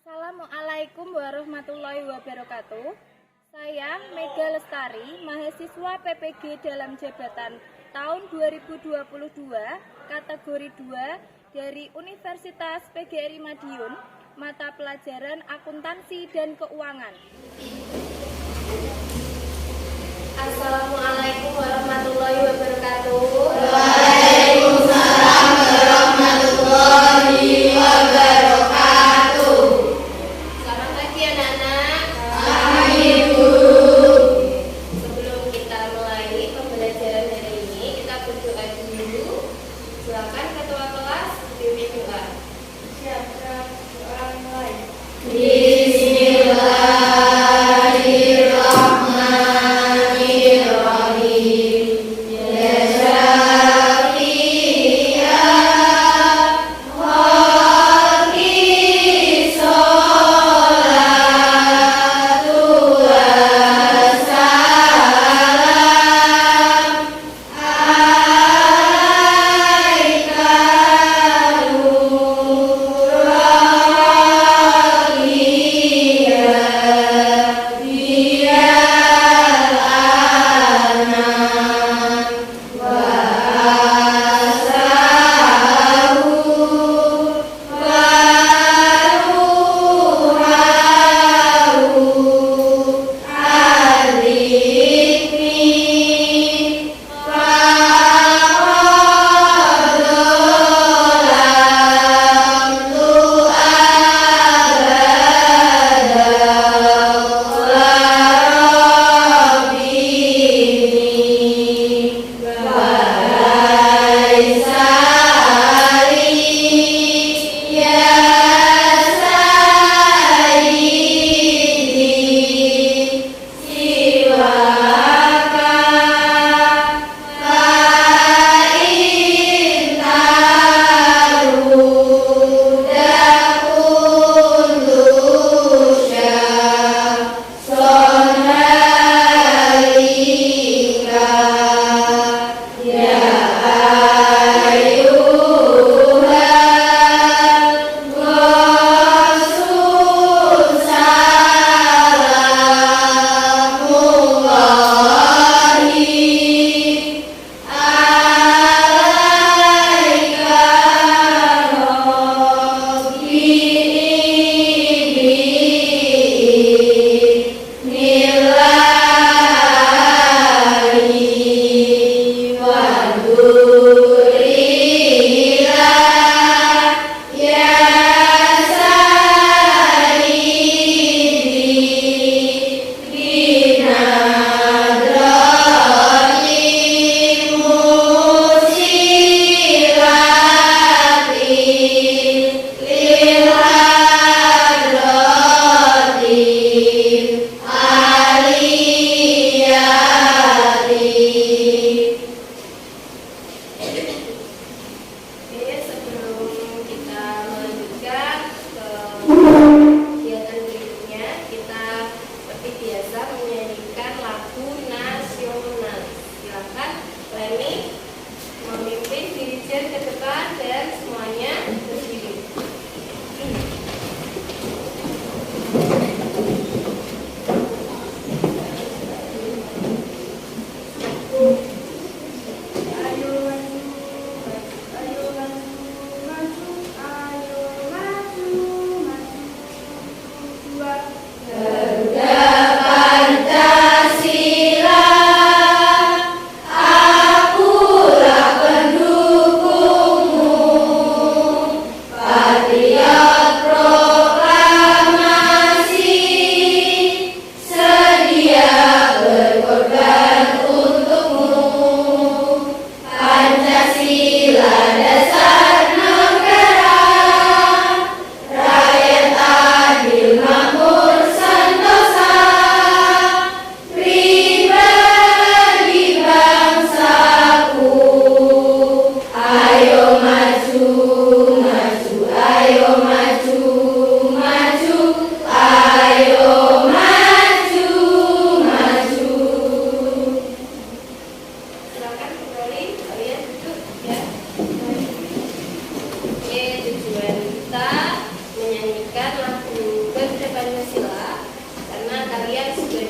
Assalamualaikum warahmatullahi wabarakatuh. Saya Mega Lestari, mahasiswa PPG dalam jabatan tahun 2022, kategori 2 dari Universitas PGRI Madiun, mata pelajaran akuntansi dan keuangan. Assalamualaikum warahmatullahi wabarakatuh. Waalaikumsalam warahmatullahi wabarakatuh. Selamat pagi anak-anak. Pagi guru. Sebelum kita mulai pembelajaran hari ini, kita berdoa dulu. Silakan ketua kelas pimpin doa. Siapa doa mulai? Bismillahirrahmanirrahim. Ya Syafi'iyah Haqi Sholatu wassalam Alaika nuraliyah Diyal anam Wa asahu Wa ruhahu Alifni Faqadolam tu abadallah Walaisa li ya sayyidi siwaka fa'in taruda kullu syafson halika ya ayyuhal rasul salamullahi alaika bismillahi wa dzurrillah ya sayyidi binadratin musilatin lil hadratin aliyati. Oke, sebelum kita melanjutkan ke kegiatan berikutnya, kita seperti biasa menyanyikan lagu nasional. Silakan Leni memimpin dirijen ke depan dan semuanya berdiri.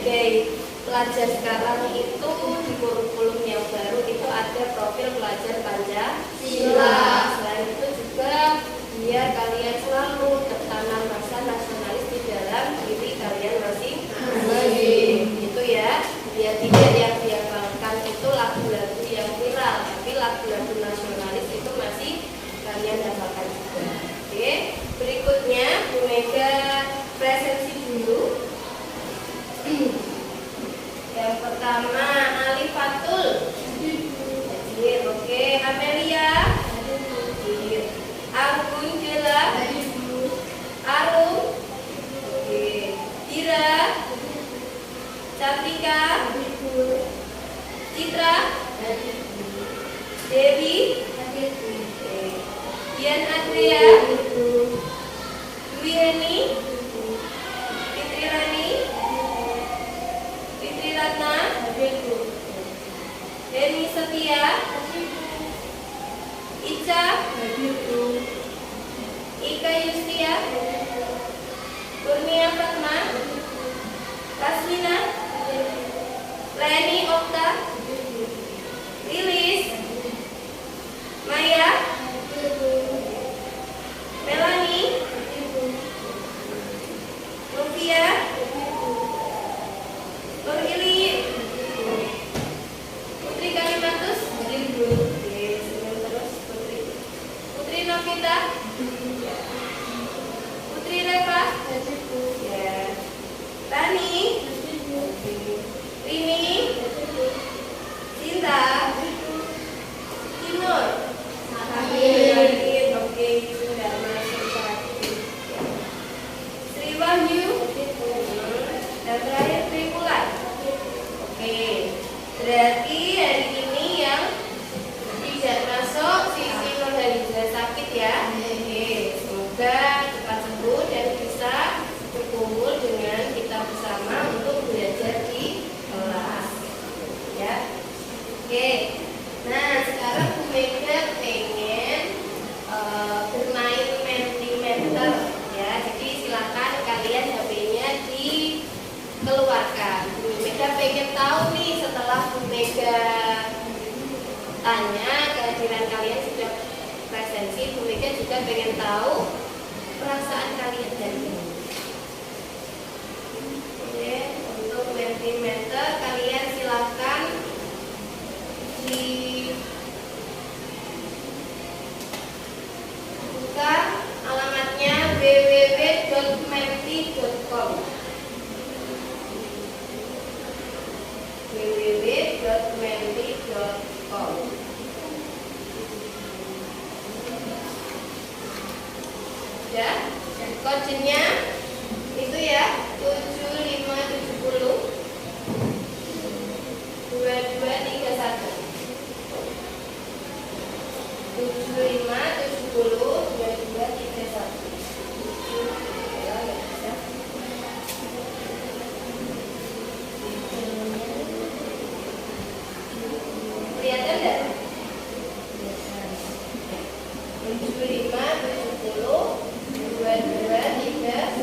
sebagai pelajar sekarang itu di kurikulum yang baru itu ada profil pelajar Pancasila. Selain itu juga biar kalian selalu tertanam rasa nasionalis di dalam diri kalian masing-masing. Itu ya, biar tidak yang dihafalkan itu lagu-lagu yang viral, tapi lagu-lagu nasionalis itu masih kalian dapatkan juga. Oke, berikutnya Bu Mega presensi dulu. Yang pertama Alifatul hadir. Oke, Amelia hadir. Agung Jela Arum. Oke, Dira Cantika Citra Dewi Dian Adria Dwi Heni Fitri Rani Fitri Ratna Deni Setia Ica Ika Yustia Kurnia Fatma Tasmina Leni Okta Lilis Maya Melanie Novia Nur Ili Putri Kalimantus terus Putri Novita Putri Reva ya Tani Rini Cinta Timur oke sudah masuk lagi Sri Wahyu dan terakhir Tripulan. Oke, berarti hari ini yang tidak masuk Sisi Nurhaliza sakit ya. Oke, semoga cepat sembuh dan bisa berkumpul dengan kita bersama untuk belajar di kelas ya. Oke, nah sekarang Bu Mega pengen bermain Mentimeter ya. Jadi silakan kalian HP-nya dikeluarkan. Bu Mega pengen tahu nih setelah Bu Mega tanya kehadiran kalian sudah presensi, Bu Mega juga pengen tahu perasaan kalian dari ini. Oke, untuk Mentimeter kalian silakan dibuka alamatnya www.menti.com www.menti.com ya, kodenya itu ya 7570 2231 7570 2231. Kelihatan enggak? 7570 2231.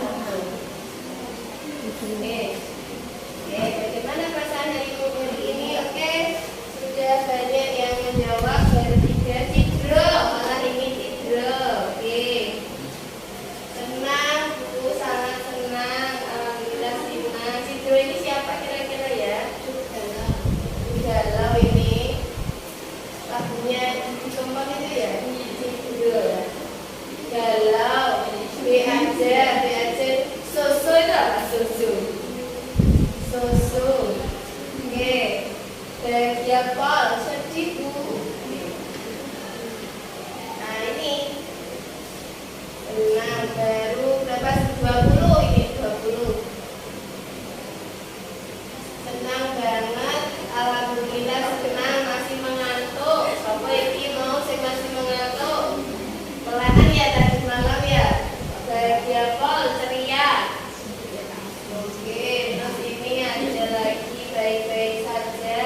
Oke. Oke, bagaimana perasaan darimu hari ini? Oke, sudah banyak yang menjawab dari 3 Cidro, malah ini Cidro. Oke, senang Bu, sangat senang. Alhamdulillah senang. Cidro ini siapa kira-kira ya? Galau ini lagunya di Kempang itu ya? Cidro ya. Galau, B aja, Soso itu apa? Soso. Oke. Bahagia Pol, sedih Bu. Nah ini senang, baru berapa? 20 ini 20. Senang banget, alhamdulillah senang, masih mengantuk. Siapa yang mau saya masih mengantuk? Pelahan ya tadi malam ya. Bahagia Pol, ceria. Oke, terus ini ada lagi baik-baik saja.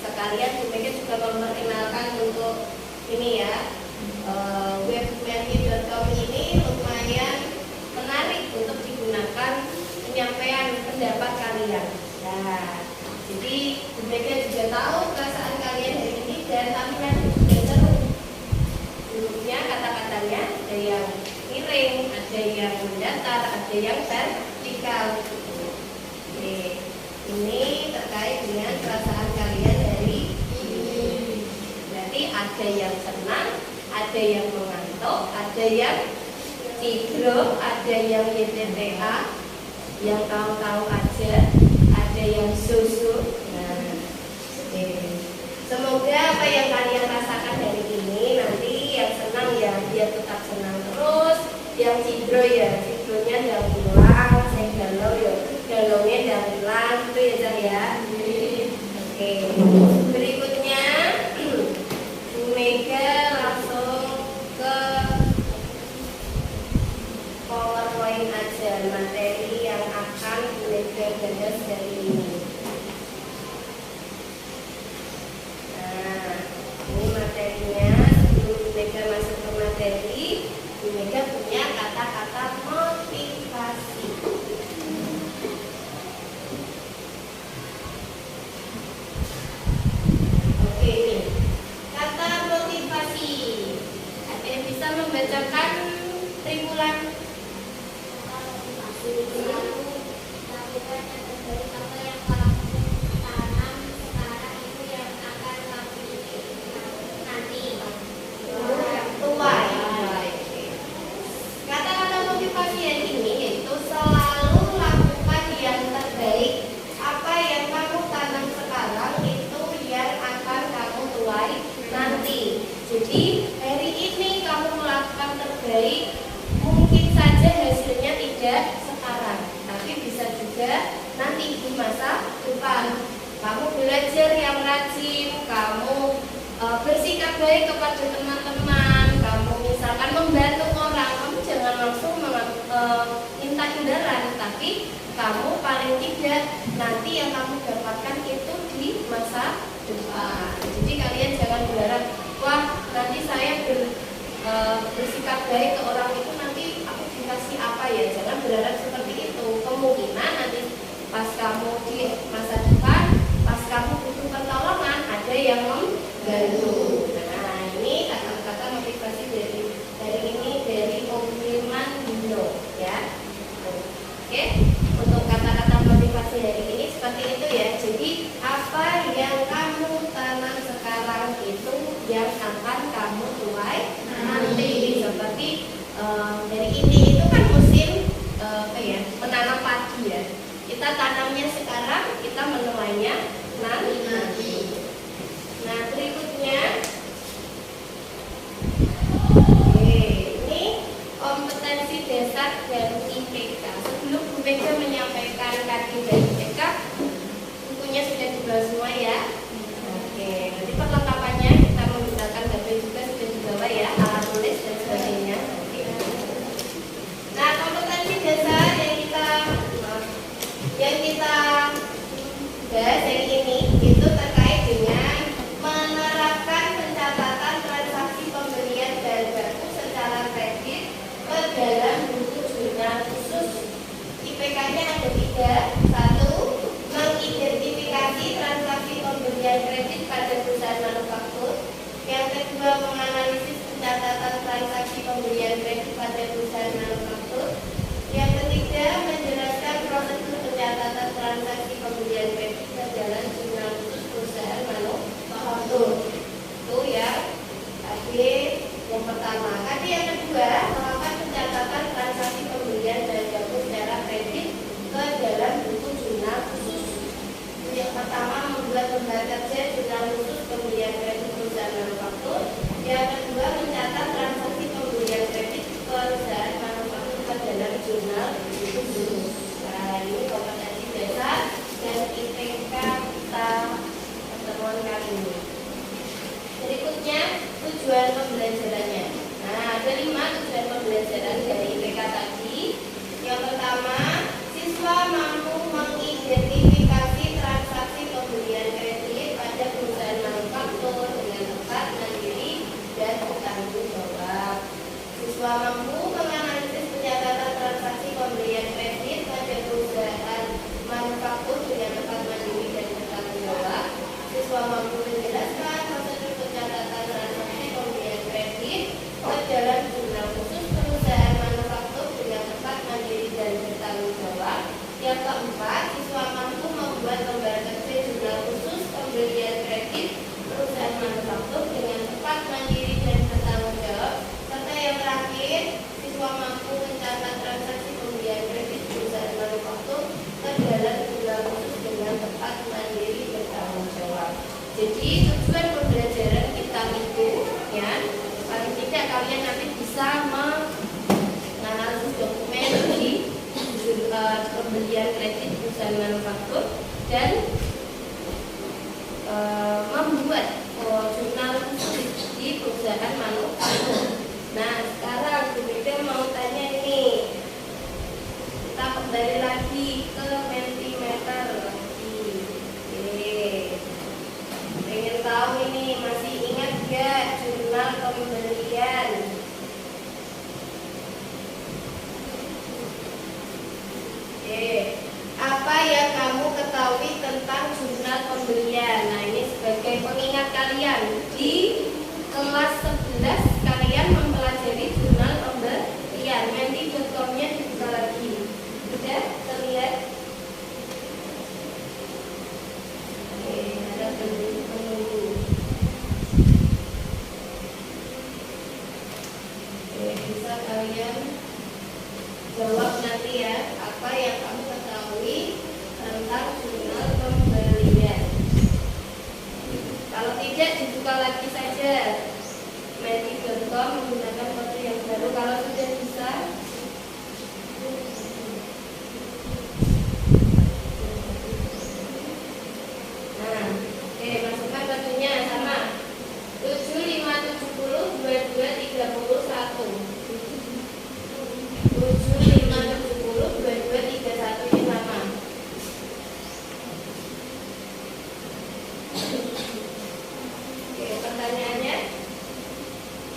sekalian Bu Mega juga memperkenalkan untuk ini ya, web menki.com ini lumayan menarik untuk digunakan penyampaian pendapat kalian. Nah, jadi Bu Mega juga tahu perasaan kalian hari ini dan tampilan juga seru. Dulunya kata-katanya ada yang miring, ada yang mendatar, ada yang vertikal. Oke, ini terkait dengan perasaan kalian hari ini. Berarti ada yang senang, ada yang mengantuk, ada yang tigro, ada yang YTTA, yang tahu-tahu aja, ada yang susu. Nah, semoga apa yang kalian rasakan hari ini nanti yang senang ya biar tetap senang terus, yang tigro ya tigronya jangan hilang, saya galau ya galaunya jangan hilang, itu ya Cah ya. Oke, berikutnya Bu Mega langsung ke PowerPoint aja materi yang akan Bu Mega bahas hari ini. Nah, ini materinya. Sebelum Bu Mega masuk ke materi, Bu Mega punya kata-kata motivasi. Oke, ini kata motivasi. Ada yang bisa membacakan triwulan? Lakukan yang terbaik apa yang kamu tanam sekarang itu yang akan kamu nanti. Tuai. Kata-kata motivasi yang ini yaitu selalu lakukan yang terbaik. Apa yang kamu tanam sekarang itu yang akan kamu tuai nanti. Jadi hari ini kamu melakukan terbaik, mungkin saja hasilnya tidak sekarang, tapi bisa juga nanti di masa depan. Kamu belajar yang rajin, kamu bersikap baik kepada teman-teman, kamu misalkan membantu orang, kamu jangan langsung minta imbalan, tapi kamu paling tidak nanti yang kamu dapatkan itu di masa depan. Jadi kalian jangan berharap, wah nanti saya bersikap baik ke orang itu nanti aku dikasih apa ya, jangan berharap seperti itu. Kemungkinan nanti pas kamu di masa depan, pas kamu butuh pertolongan, ada yang membantu. Nah, ini kata-kata motivasi dari ini dari Om Firman Dino ya. Oke, untuk kata-kata motivasi hari ini seperti itu ya. Jadi apa yang kamu tanam sekarang itu yang akan kamu tuai nanti. Seperti dari ini itu kan musim menanam padi ya. Kita tanamnya sekarang, kita menuainya nanti. Nah, berikutnya ini kompetensi dasar dan IPK. Sebelum Bu Mega menyampaikan KD dan IPK, bukunya sudah dibawa semua ya. Oke, nanti perlengkapannya kita menggunakan HP juga sudah dibawa ya, alat tulis dan sebagainya. Nah, kompetensi dasar yang kita bahas hari ini itu terkait dengan menerapkan pencatatan transaksi pembelian bahan baku secara kredit ke dalam buku jurnal khusus. IPK-nya ada 3. 1. Mengidentifikasi transaksi pembelian kredit pada perusahaan manufaktur. Yang kedua, menganalisis pencatatan transaksi pembelian kredit pada perusahaan manufaktur. Yang ketiga, menjelaskan prosedur pencatatan transaksi pembelian kredit ke dalam jurnal khusus perusahaan manufaktur. Itu ya, KD yang pertama. KD yang kedua, melakukan pencatatan transaksi pembelian bahan baku secara kredit ke dalam buku jurnal khusus. Yang pertama, membuat lembar kerja jurnal khusus pembelian kredit perusahaan manufaktur. Yang kedua, mencatat transaksi pembelian kredit perusahaan manufaktur ke dalam jurnal khusus. Nah, ini kompetensi dasar dan IPK kita pertemuan kali ini. Berikutnya tujuan pembelajarannya. Nah, ada 5 tujuan pembelajaran dari IPK tadi. Yang pertama, siswa mampu mengidentifikasi transaksi pembelian kredit Jadi tujuan pembelajaran kita itu ya paling tidak kalian nanti bisa menganalisis dokumen di pembelian kredit perusahaan manufaktur dan membuat jurnal di perusahaan manufaktur. Nah sekarang Bu Mega mau tanya nih, kita kembali lagi ke Mentimeter lagi. Oke. Pengen tahu ini masih ingat gak jurnal pembelian? Oke. Apa yang kamu ketahui tentang jurnal pembelian? Nah ini sebagai pengingat kalian di kelas 11 kalian mempelajari jurnal pembelian. Menti.com-nya dibuka lagi. Sudah terlihat? Oke, ada penunggu. Oke, bisa kalian jawab nanti ya, apa yang kamu ketahui tentang jurnal pembelian. Kalau tidak dibuka lagi saja Menti.com menggunakan kode yang baru. Kalau sudah bisa nah, oke, masukkan kodenya sama 7570 2231 7570 2231 ini sama. Oke, pertanyaannya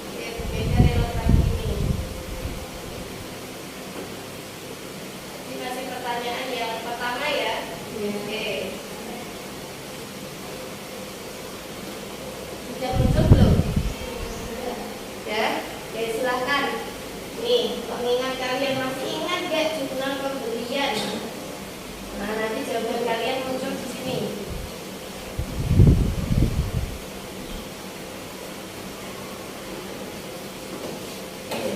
oke, beda lewat lagi ini. Ini masih pertanyaan yang pertama ya. Oke. Sudah muncul belum? Ya, oke silahkan. Nih, pengingat kalian masih ingat gak jurnal pembelian? Nah, nanti jawaban kalian muncul di sini.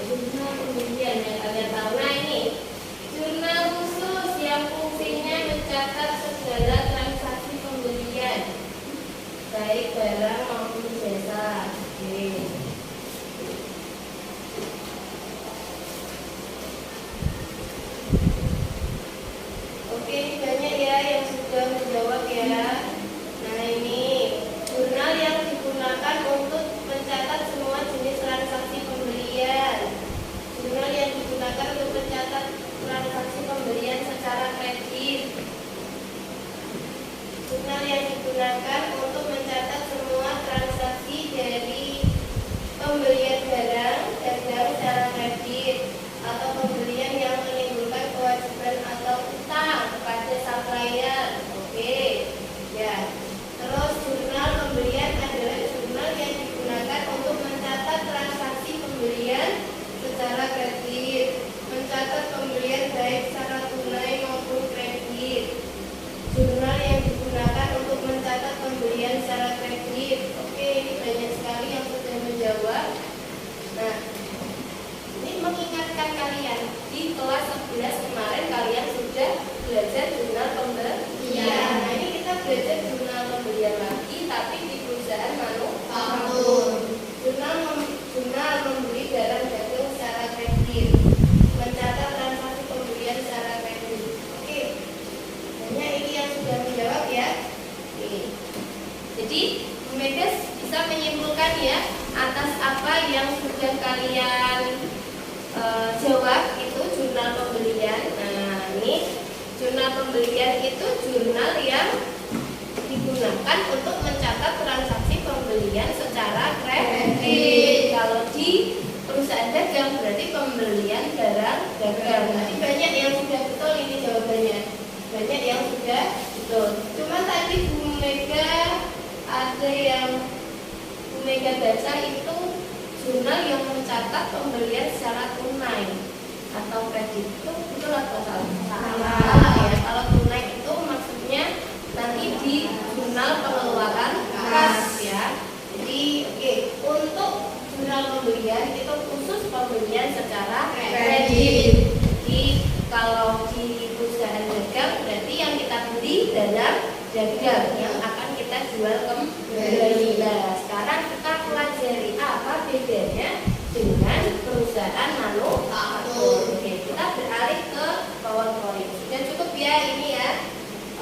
Jurnal pembelian yang kalian tahu. Nah ini jurnal khusus yang fungsinya mencatat segala transaksi pembelian baik barang maupun jasa. Oke, ini banyak ya yang sudah menjawab ya. Nah ini jurnal yang digunakan untuk mencatat semua jenis transaksi pembelian. Jurnal yang digunakan untuk mencatat transaksi pembelian secara kredit. Jurnal yang digunakan untuk mencatat semua transaksi dari pembelian barang dagang secara kredit atau pembelian yang menimbulkan kewajiban atau utang kepada supplier. Oke, ya. Terus jurnal pembelian adalah jurnal yang digunakan untuk mencatat transaksi pembelian secara kredit, mencatat pembelian baik secara tunai maupun kredit. Jurnal yang digunakan untuk mencatat pembelian secara kredit. Oke, ini banyak sekali yang sudah menjawab. Nah, ini mengingatkan kalian di kelas 11 kemarin kalian sudah belajar jurnal pembelian. Nah, ini kita belajar jurnal pembelian lagi tapi di perusahaan manufaktur. Jurnal membeli barang dagang secara kredit, mencatat transaksi pembelian secara kredit. Oke, banyak ini yang sudah menjawab ya. Oke. Jadi Bu Mega bisa menyimpulkan ya atas apa yang sudah kalian jawab itu jurnal pembelian. Nah ini jurnal pembelian itu jurnal yang digunakan untuk mencatat transaksi pembelian secara kredit. Kalau di perusahaan dagang berarti pembelian barang dagang. Nanti banyak yang sudah betul ini jawabannya. Banyak yang sudah betul. Cuma tadi Bu Mega ada yang Bu Mega baca itu jurnal yang mencatat pembelian secara tunai atau kredit. Itu betul atau salah? Salah ya. Kalau tunai itu maksudnya nanti di jurnal pengeluaran kas ya. Jadi oke, untuk jurnal pembelian itu khusus pembelian secara kredit. Jadi kalau di perusahaan dagang berarti yang kita beli dalam dagang yang akan kita jual kembali. Nah, sekarang kita pelajari apa bedanya dengan perusahaan manufaktur. Oke, kita beralih ke PowerPoint. Sudah cukup ya ini ya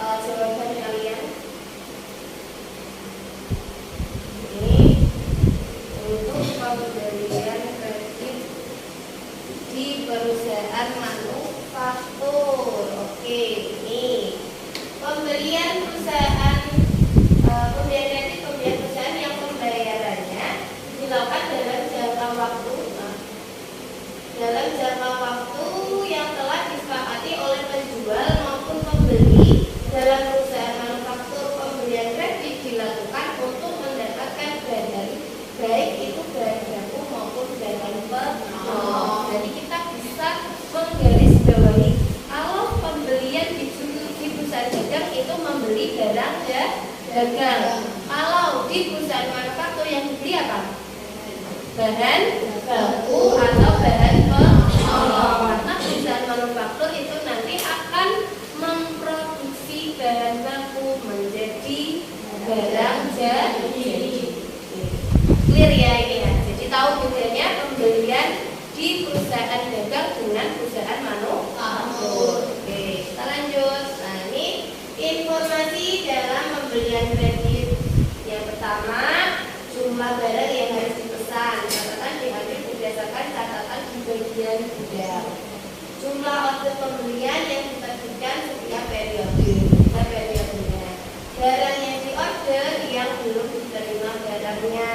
jawaban kalian. Ini untuk pembelian kredit di perusahaan manufaktur. Oke, ini pembelian perusahaan pembelian kredit, pembelian perusahaan yang pembayarannya dilakukan dalam jangka waktu yang telah disepakati oleh penjual maupun pembeli. Dalam perusahaan manufaktur, pembelian kredit dilakukan untuk mendapatkan barang, baik itu bahan baku maupun bahan penolong. Jadi kita bisa menggarisbawahi kalau pembelian di perusahaan dagang itu membeli barang dagang. Kalau di perusahaan manufaktur yang dibeli apa? Bahan baku atau bahan penolong. Karena perusahaan manufaktur itu nanti akan memproduksi bahan baku menjadi barang jadi. Clear ya ini ya. Jadi tahu bedanya pembelian di perusahaan dagang dengan perusahaan manufaktur. Oke, kita lanjut. Nah, ini informasi dalam pembelian kredit. Yang pertama, jumlah barang yang harus dipesan. Catatan diambil berdasarkan catatan di bagian gudang. Jumlah order pembelian yang diterbitkan setiap periodenya. Barang yang diorder yang belum diterima barangnya.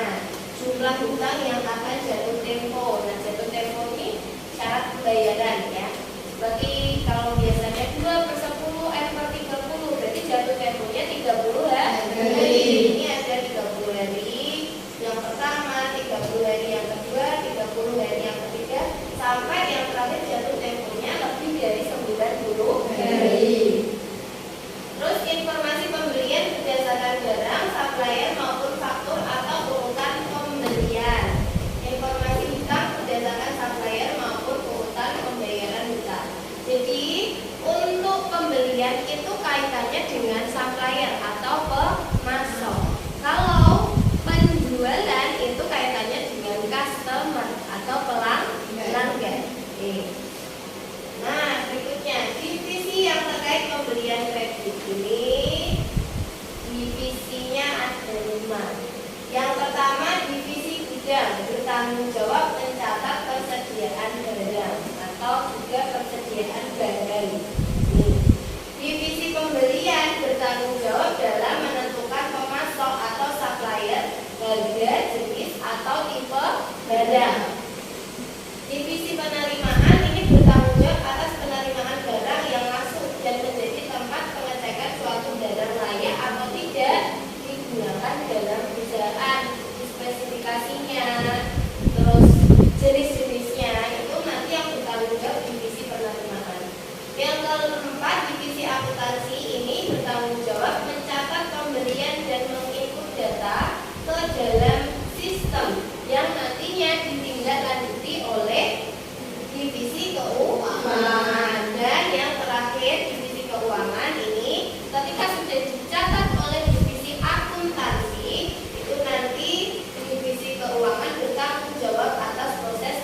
Jumlah hutang yang akan jatuh tempo. Nah, jatuh tempo ini syarat pembayaran ya. Seperti kalau biasanya 2/10 M/30, berarti jatuh temponya 30 hari. Ini ada 30 hari yang pertama, 30 hari yang kedua, 30 hari yang ketiga, sampai yang terakhir jatuh temponya lebih dari 90 hari. Terus informasi pembelian berdasarkan barang, supplier maupun faktur atau urutan pembelian. Informasi hutang berdasarkan supplier maupun urutan pembayaran hutang. Jadi untuk pembelian itu kaitannya dengan supplier atau pemasok. Kalau penjualan itu kaitannya dengan customer atau pelanggan. Nah, berikutnya divisi yang terkait pembelian kredit ini divisinya ada 5. Yang pertama divisi gudang, bertanggung jawab mencatat persediaan barang atau juga persediaan barang. Divisi pembelian bertanggung jawab dalam menentukan pemasok atau supplier, harga, jenis atau tipe barang. Divisi penerimaan ini bertanggung jawab atas penerimaan barang yang masuk dan menjadi tempat pengecekan suatu barang layak atau tidak digunakan dalam perusahaan. Spesifikasinya, terus jenis-jenisnya itu nanti yang bertanggung jawab divisi penerimaan. Yang keempat, divisi akuntansi ini bertanggung jawab mencatat pembelian dan menginput data ke dalam sistem yang nantinya ditindaklanjuti oleh divisi keuangan. Dan yang terakhir, divisi keuangan ini ketika sudah dicatat oleh divisi akuntansi, itu nanti divisi keuangan bertanggung jawab atas proses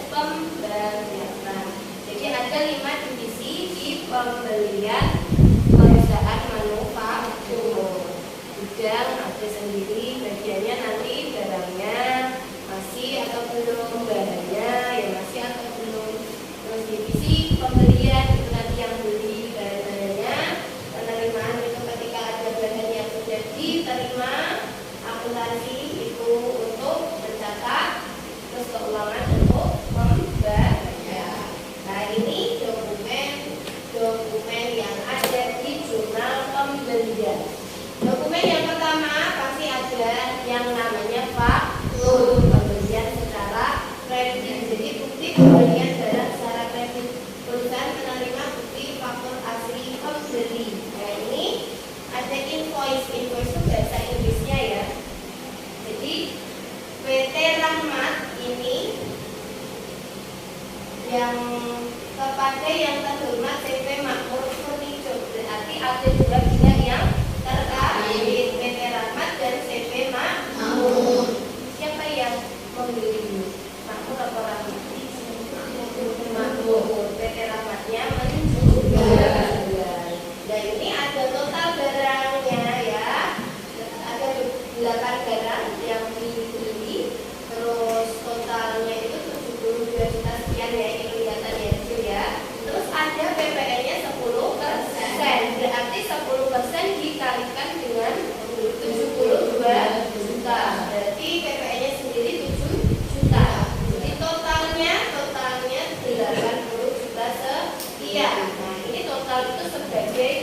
misalkan barang yang dibeli, terus totalnya itu 72 juta sekian ya, ini kelihatan ya kecil ya. Terus ada PPN-nya 10%, berarti 10% dikalikan dengan 72 juta, berarti PPN-nya sendiri 7 juta. Jadi totalnya 80 juta sekian. Nah, ini total itu sebagai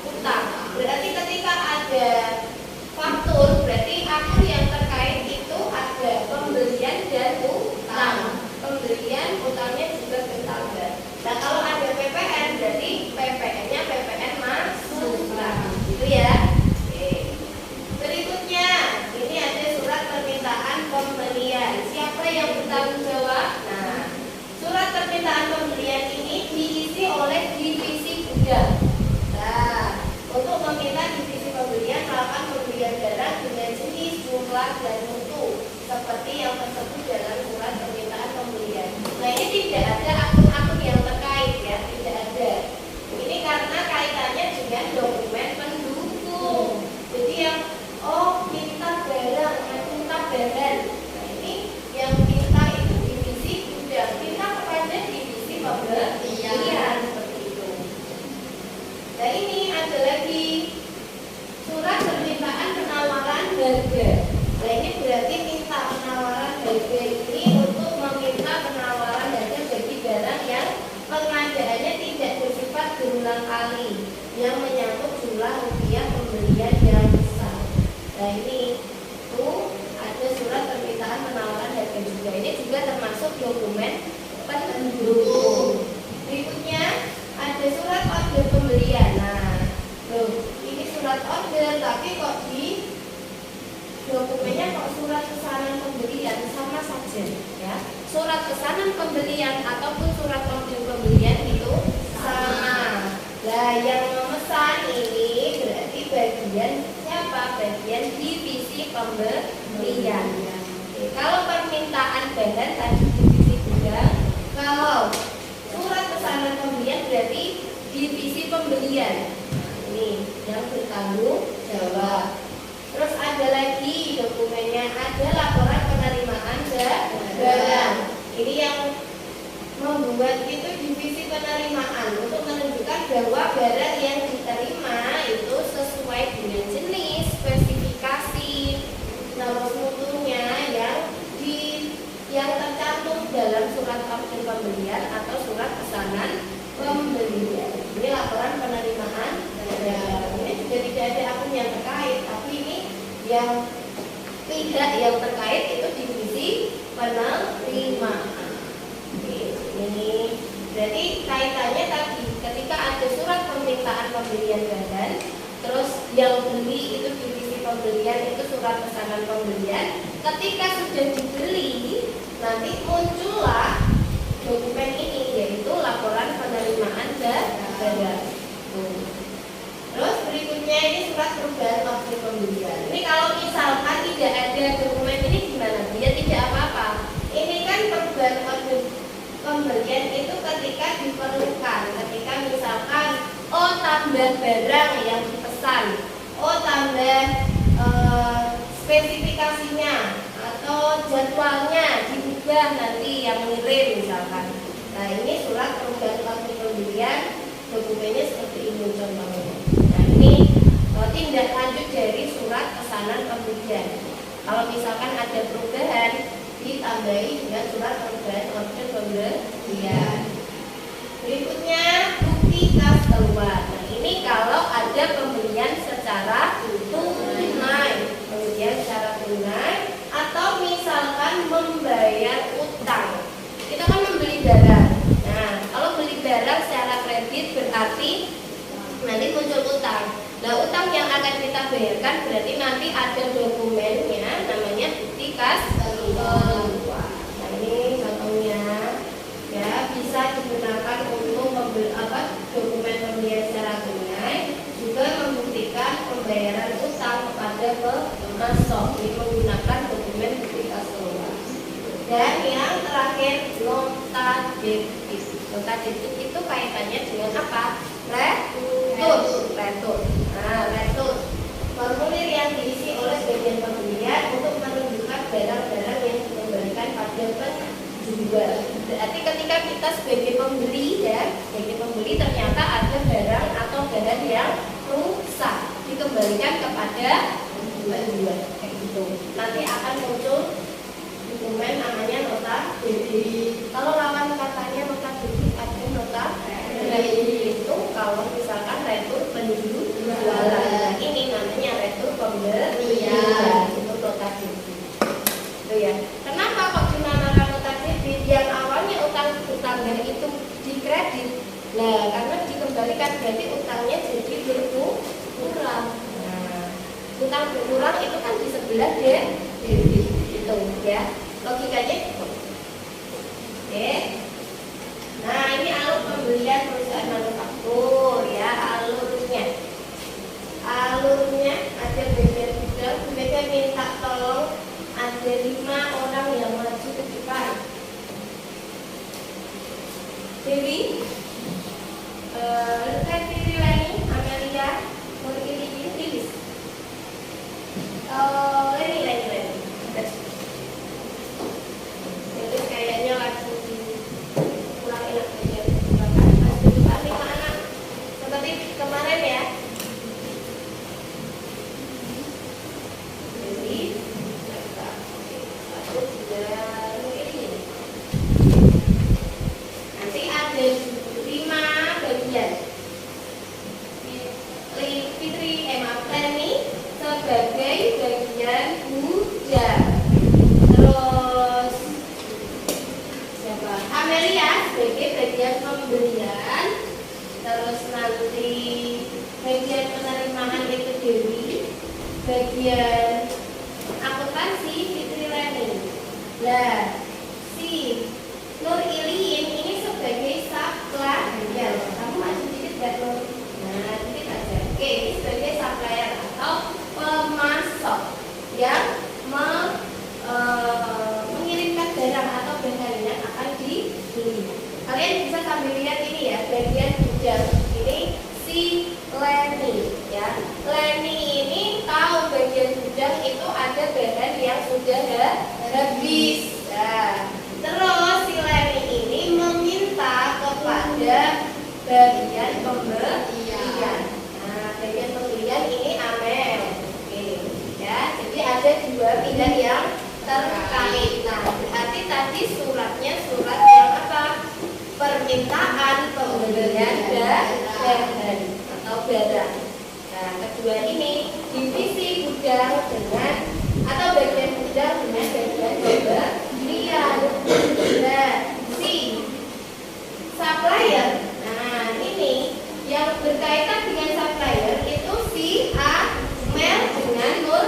utang. Berarti ketika ada faktur, berarti akun yang terkait itu ada pembelian dan utang. Pembelian, utangnya juga bertambah. Nah, kalau ada PPN, berarti PPN-nya PPN masuk. Nah, gitu ya. Oke. Berikutnya, ini ada surat permintaan pembelian. Siapa yang bertanggung jawab? Nah, surat permintaan pembelian ini diisi oleh divisi gudang. Nah, untuk meminta divisi pembelian melakukan pembelian barang dengan jenis, jumlah, dan mutu seperti yang tersebut dalam surat permintaan pembelian. Nah, ini tidak ada akun-akun yang terkait ya, tidak ada. Ini karena kaitannya dengan dokumen pendukung. Jadi yang minta barang, minta bahan. Nah, ini yang minta itu divisi gudang, minta kepada divisi pembelian seperti itu. Nah, ini ada lagi surat permintaan penawaran harga. Nah, ini berarti minta penawaran harga ini untuk meminta penawaran harga bagi barang yang pengadaannya tidak bersifat berulang kali, yang menyangkut jumlah rupiah pembelian yang besar. Nah, ini tuh ada surat permintaan penawaran harga juga. Ini juga termasuk dokumen pendukung. Berikutnya ada surat order pembelian. Nah, ini surat order, tapi kok di dokumennya kok surat pesanan pembelian, sama saja ya. Surat pesanan pembelian ataupun surat order pembelian itu sama. Nah, yang memesan ini berarti bagian siapa? Bagian divisi pembelian. Oke, kalau permintaan bahan tadi divisi gudang, kalau surat pesanan pembelian berarti divisi pembelian. Ini yang bertanggung jawab. Terus ada lagi dokumennya, ada laporan penerimaan barang. Ini yang membuat itu divisi penerimaan untuk menunjukkan bahwa barang yang diterima itu sesuai dengan jenis, spesifikasi, nomor mutunya yang tercantum dalam surat order pembelian atau surat pesanan pembelian. Ini laporan penerimaan barang. Ini juga tidak ada akun yang terkait, tapi ini yang tidak yang terkait itu divisi penerimaan. Ini berarti kaitannya tadi ketika ada surat permintaan pembelian barang, terus yang beli itu divisi pembelian, itu surat pesanan pembelian. Ketika sudah dibeli, nanti muncullah dokumen ini, yaitu laporan penerimaan barang. Terus berikutnya ini surat perubahan order pembelian. Ini kalau misalkan tidak ada dokumen ini gimana? Dia tidak apa-apa. Ini kan perubahan order pembelian itu ketika diperlukan, ketika misalkan tambah barang yang dipesan, tambah spesifikasinya atau jadwalnya diubah nanti yang ngirim misalkan. Nah, ini surat perubahan order pembelian, dokumennya seperti ini contohnya. Nah, ini tindak lanjut dari surat pesanan pembelian. Kalau misalkan ada perubahan, ditambahi dengan surat perubahan order pembelian. Berikutnya bukti kas keluar. Nah, ini kalau ada pembelian secara tunai, pembelian secara tunai, atau misalkan membayar utang. Kita kan membeli barang. Nah, kalau beli barang secara kredit berarti nanti muncul utang. Nah, utang yang akan kita bayarkan berarti nanti ada dokumennya, namanya bukti kas keluar. Nah, ini contohnya ya, bisa digunakan untuk dokumen pembelian secara tunai, juga membuktikan pembayaran utang kepada pemasok. Ini menggunakan dokumen bukti kas keluar. Dan yang terakhir nota debit. Nota debit itu kaitannya dengan apa? Retur. Nah, retur formulir yang diisi oleh bagian pembeli dijual. Berarti ketika kita sebagai pembeli ya, sebagai pembeli ternyata ada barang atau barang yang rusak, dikembalikan kepada penjual kayak gitu. Nanti akan muncul dokumen namanya nota debit. Kalau lawan katanya nota debit ada nota kredit itu kalau misalkan retur penjualan. Ini namanya retur pembelian. Itu nota debit. Itu ya. Kenapa kok dinamakan nota debit? Yang awalnya utangnya itu dikredit. Nah, karena dikembalikan berarti utangnya jadi berkurang. Nah, utang berkurang itu kan di sebelah debit itu ya. Logikanya gitu. Oke. Nah, ini alur pembelian perusahaan manufaktur ya, alurnya. Alurnya ada bagian gudang, mereka minta tolong ada 5 orang yang maju ke depan. Dewi, Tiri Leni, Amelia, Murkili, Lilis. Leni. Jadi kayaknya lagi kurang enak aja. Mas 5 anak seperti kemarin ya. Jadi satu juga ini. Nanti ada 5 bagian. Fitri Leni sebagai bagian gudang. Terus siapa? Amelia sebagai bagian pembelian. Terus nanti bagian penerimaan itu Dewi. Bagian akuntansi Fitri Leni. Nah, si Nur Iliin ini sebagai supplier. Kamu masih dikit gak Nur? Nah, dikit aja. Oke, ini sebagai supplier atau pemasok yang mengirimkan barang atau barang yang akan dibeli. Kalian bisa sambil lihat ini ya, bagian gudang ini si Leni ya. Leni ini tahu bagian gudang itu ada barang yang sudah habis. Nah, terus si Leni ini meminta kepada bagian pembelian. Nah, bagian pembelian ini Amel. Oke, ya. Jadi ada 2 bidang yang terkait. Nah, berarti tadi suratnya surat yang apa? Permintaan pembelian bahan atau barang. Nah, kedua ini divisi gudang dengan atau bagian gudang dengan bagian pembelian. Nah, si supplier. Nah, ini yang berkaitan dengan supplier itu si Amel dengan Nur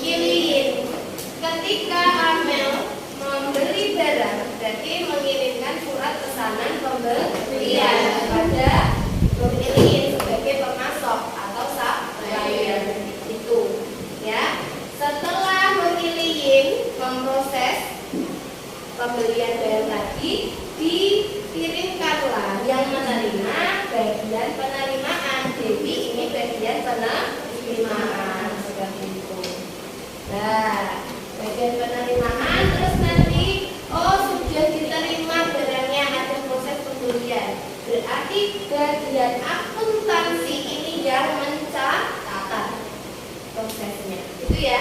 Iliin. Ketika Amel membeli barang, berarti mengirimkan surat pesanan pembelian kepada Nur Iliin sebagai pemasok atau supplier itu, ya. Setelah Nur Iliin memproses pembelian barang tadi, dikirimkanlah yang menerima bagian penerimaan. Dewi ini bagian penerimaan seperti itu. Nah, bagian penerimaan terus nanti sudah diterima barangnya, ada proses pembelian. Berarti bagian akuntansi ini yang mencatat prosesnya. Itu ya.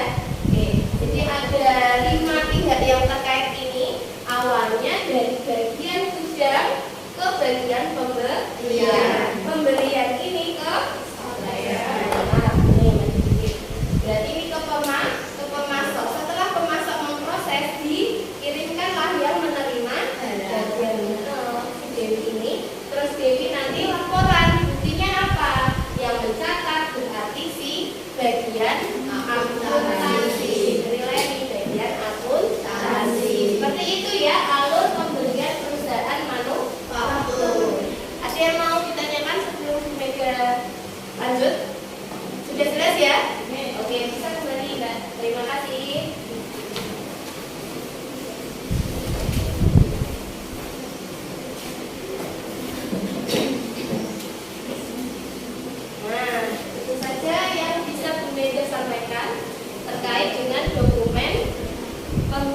Oke. Jadi ada 5 pihak yang terkait ini. Awalnya dari bagian gudang ke bagian pembelian. Pembelian ini ke supplier. Berarti ini ke pemasok. Setelah pemasok memproses, dikirimkanlah yang menerima bagian Dewi ini. Terus Dewi nanti laporan. Buktinya apa? Yang mencatat berarti si bagian akuntansi.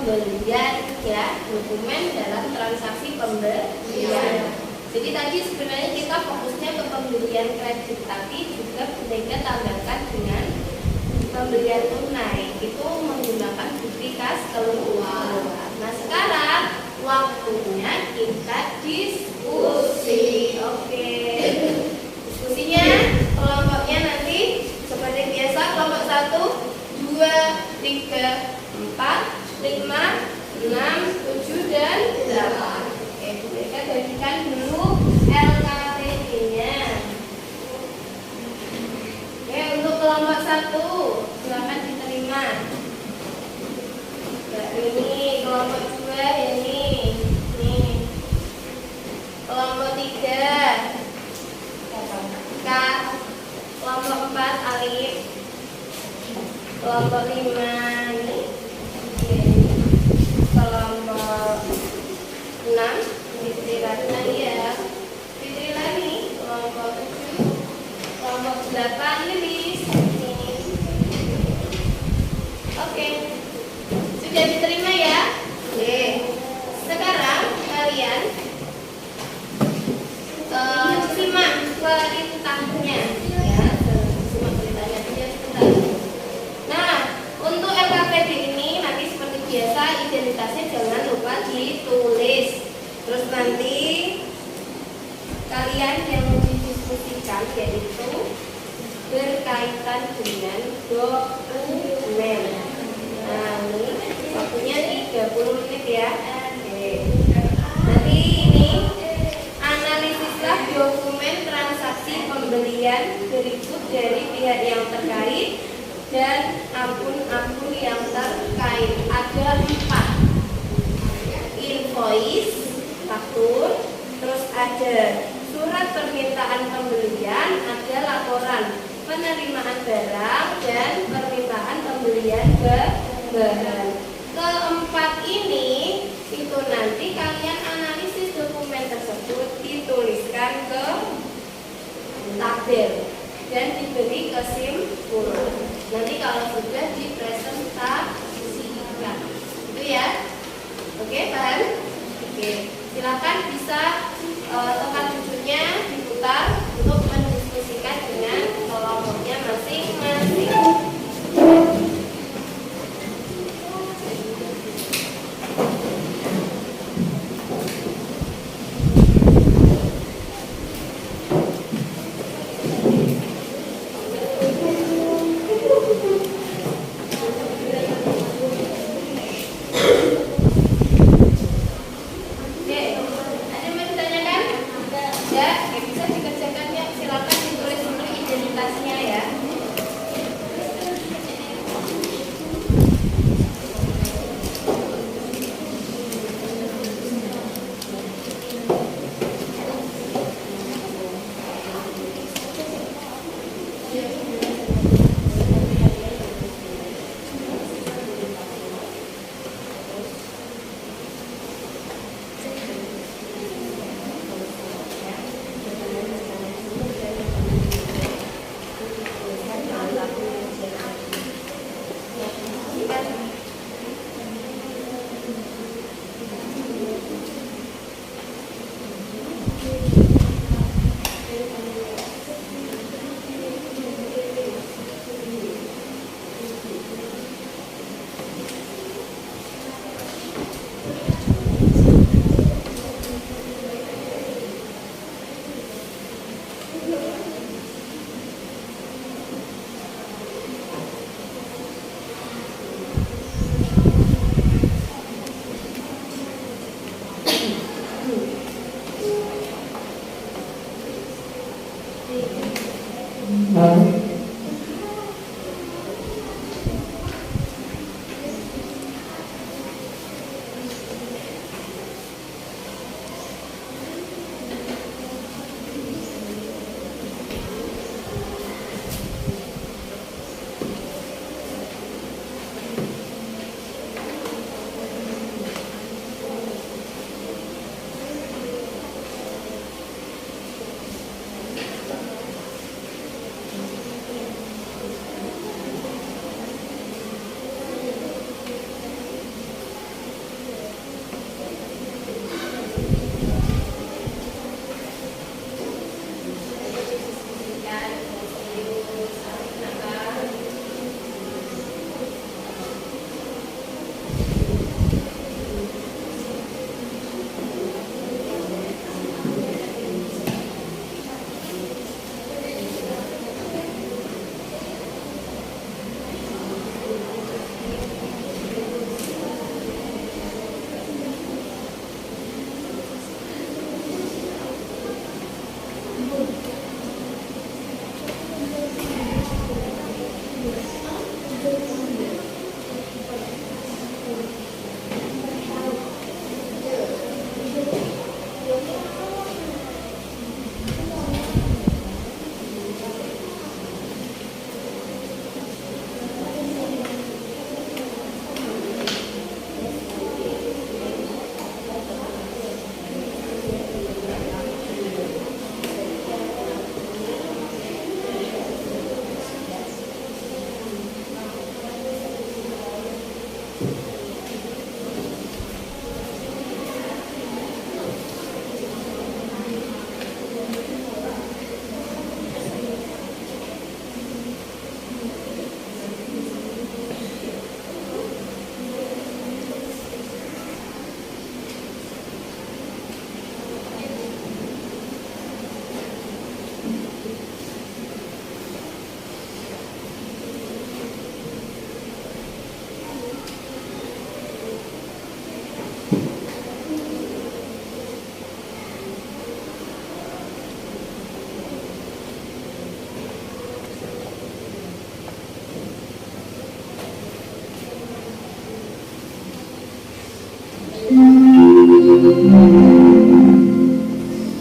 pembelian ya, dokumen dalam transaksi pembelian. Jadi tadi sebenarnya kita fokusnya ke pembelian kredit, tapi juga kita tambahkan dengan pembelian tunai itu menggunakan bukti kas keluar. Nah sekarang waktunya kita diskusi. Oke. Diskusinya kelompoknya nanti seperti biasa kelompok 1, 2, 3, 4, 5, 6, 7 dan 8. Oke, mereka bagikan dulu LKPD-nya. Oke, untuk kelompok 1 silakan diterima. Ya, ini kelompok 2 ini. Nih. Kelompok 3 K. Kelompok 4 Alif. Kelompok 5 ini. Kelompok 6 Fitri Ratna ya. Fitri lagi. Kelompok 7. Kelompok 8 Lilis. Oke. Sudah diterima ya? Oke. Sekarang kalian simak perintahnya ya. Simak perintahnya saja sebentar. Nah, untuk LKPD ini nanti seperti biasa identitasnya jangan lupa ditulis. Terus nanti kalian yang didiskusikan yaitu berkaitan dengan dokumen. Nah, ini waktunya 30 menit ya. Oke. Nanti ini analisislah dokumen transaksi pembelian berikut dari pihak yang terkait dan akun-akun yang terkait. Ada 4. Invoice, faktur, terus ada surat permintaan pembelian, ada laporan penerimaan barang dan permintaan pembelian barang. Keempat ini itu nanti kalian analisis dokumen tersebut, dituliskan ke tabel dan diberi kesimpulan. Nanti kalau sudah dipresentasikan, itu ya. Oke, paham? Oke, silakan bisa tempat duduknya diputar untuk mendiskusikan dengan kelompoknya masing-masing.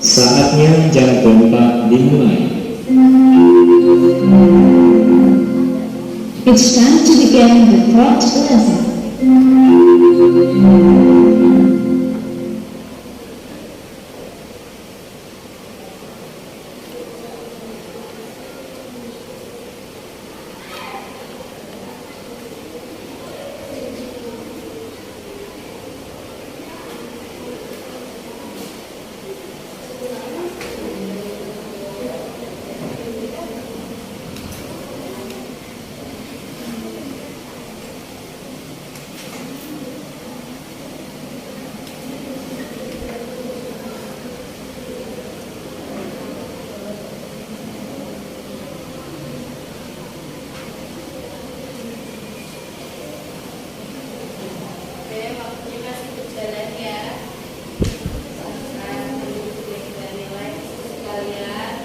Saatnya jam keempat dimulai. It's time to begin the thought lesson. Oke, waktunya masih berjalan ya. Silahkan menunjukkan nilai sekalian.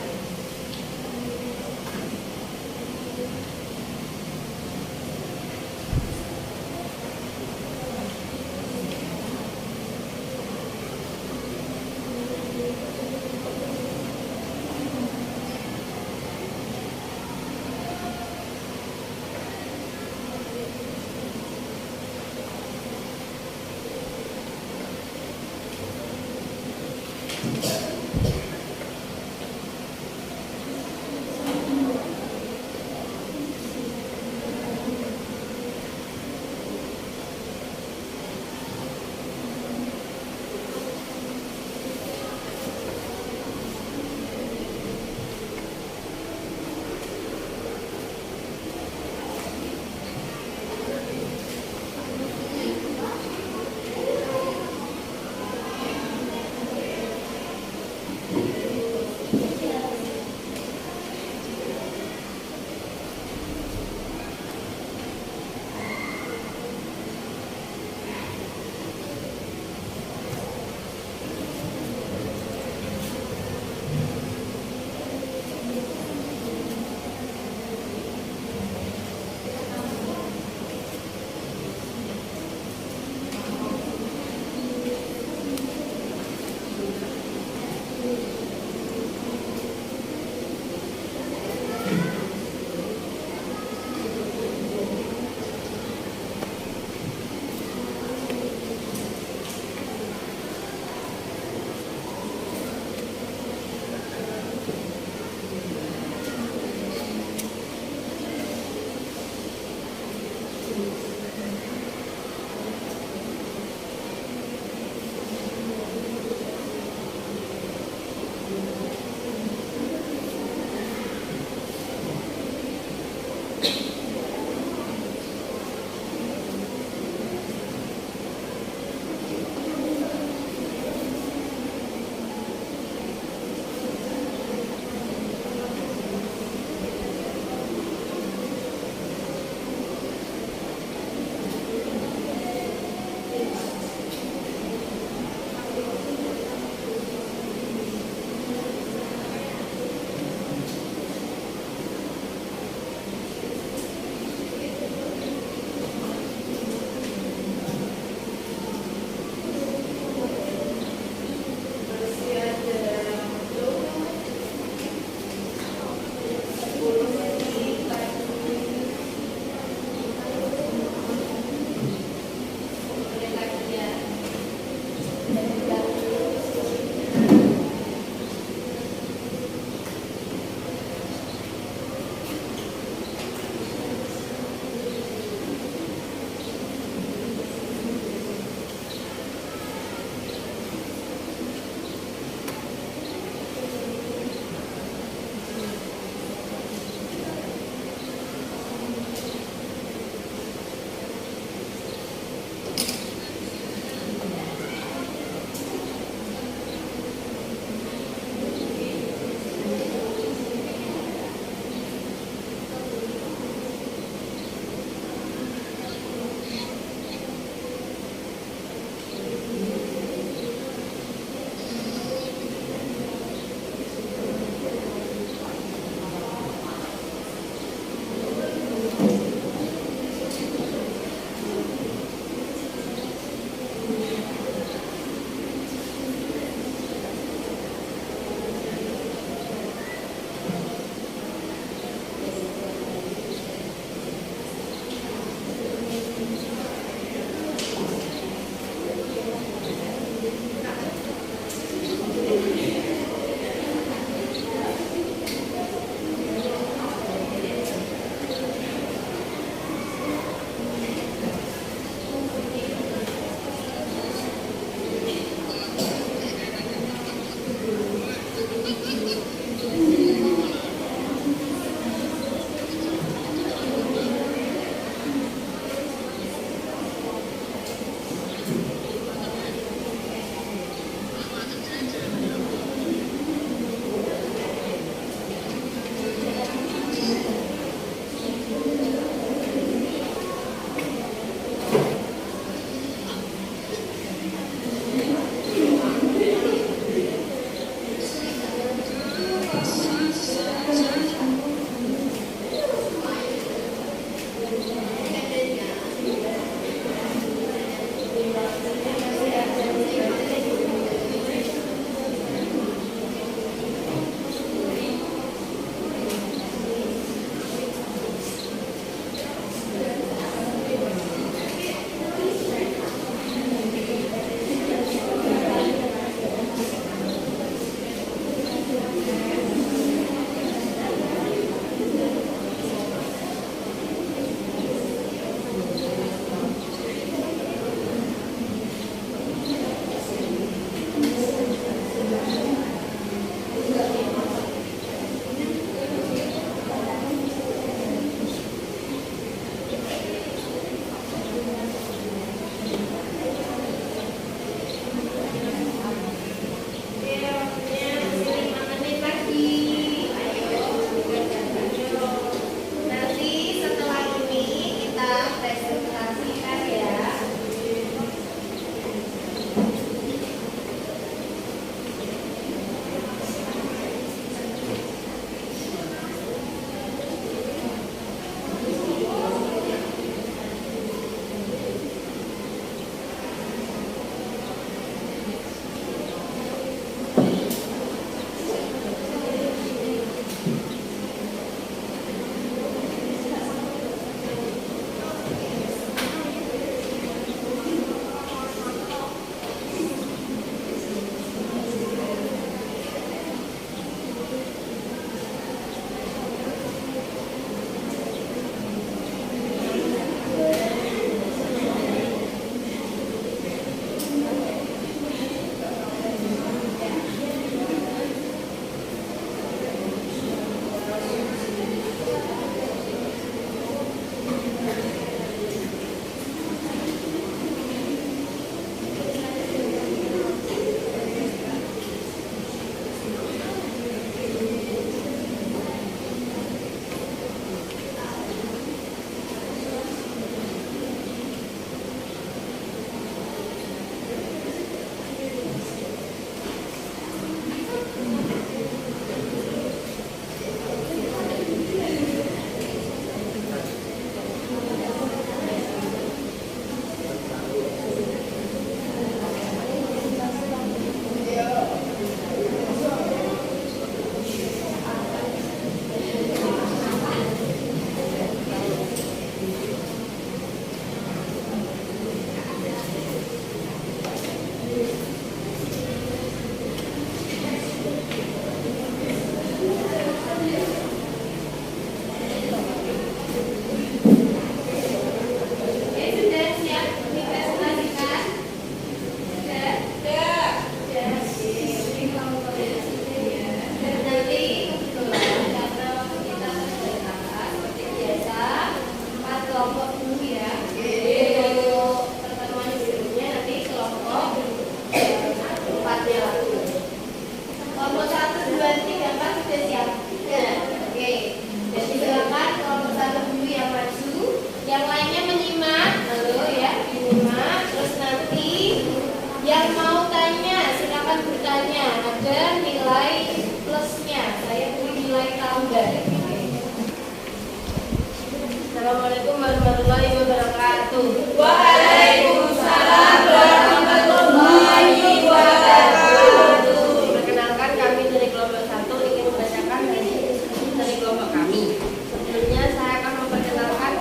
wabarakatuh. Waalaikumsalam warahmatullahi wabarakatuh. Perkenalkan, kami dari kelompok 1 ingin membacakan hasil diskusi dari kelompok kami. Sebelumnya saya akan memperkenalkan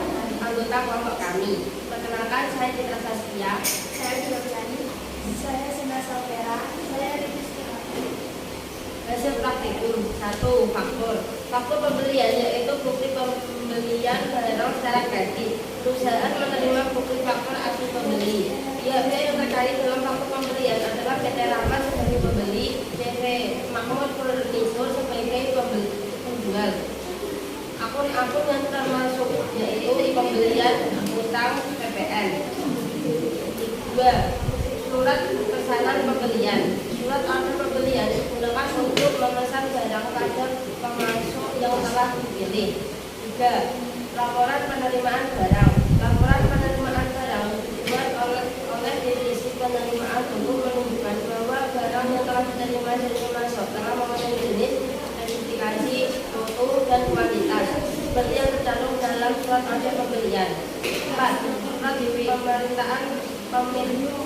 anggota kelompok kami. Perkenalkan, saya Citra Saskia. Saya Juliani. Saya Sina Salvera. Saya Rizky. Hasil praktikum. 1. Faktur. Faktur pembelian yaitu bukti pembelian barang secara kredit. Perusahaan menerima bukti faktur asli pembeli. Pihak-pihak yang terkait dalam faktur pembelian adalah PT Rahmat sebagai pembeli, CV Makmur Furnitur sebagai penjual. Akun-akun yang termasuk yaitu pembelian, utang, PPN. 2. Surat pesanan pembelian. Surat order pembelian digunakan untuk memesan barang pada pemasok yang telah dipilih. 3. Laporan penerimaan barang. Laporan penerimaan barang dibuat oleh divisi penerimaan untuk menunjukkan bahwa barang yang telah diterima dari pemasok telah memenuhi jenis, spesifikasi, mutu, dan kualitas seperti yang tercantum dalam surat order pembelian. 4. Surat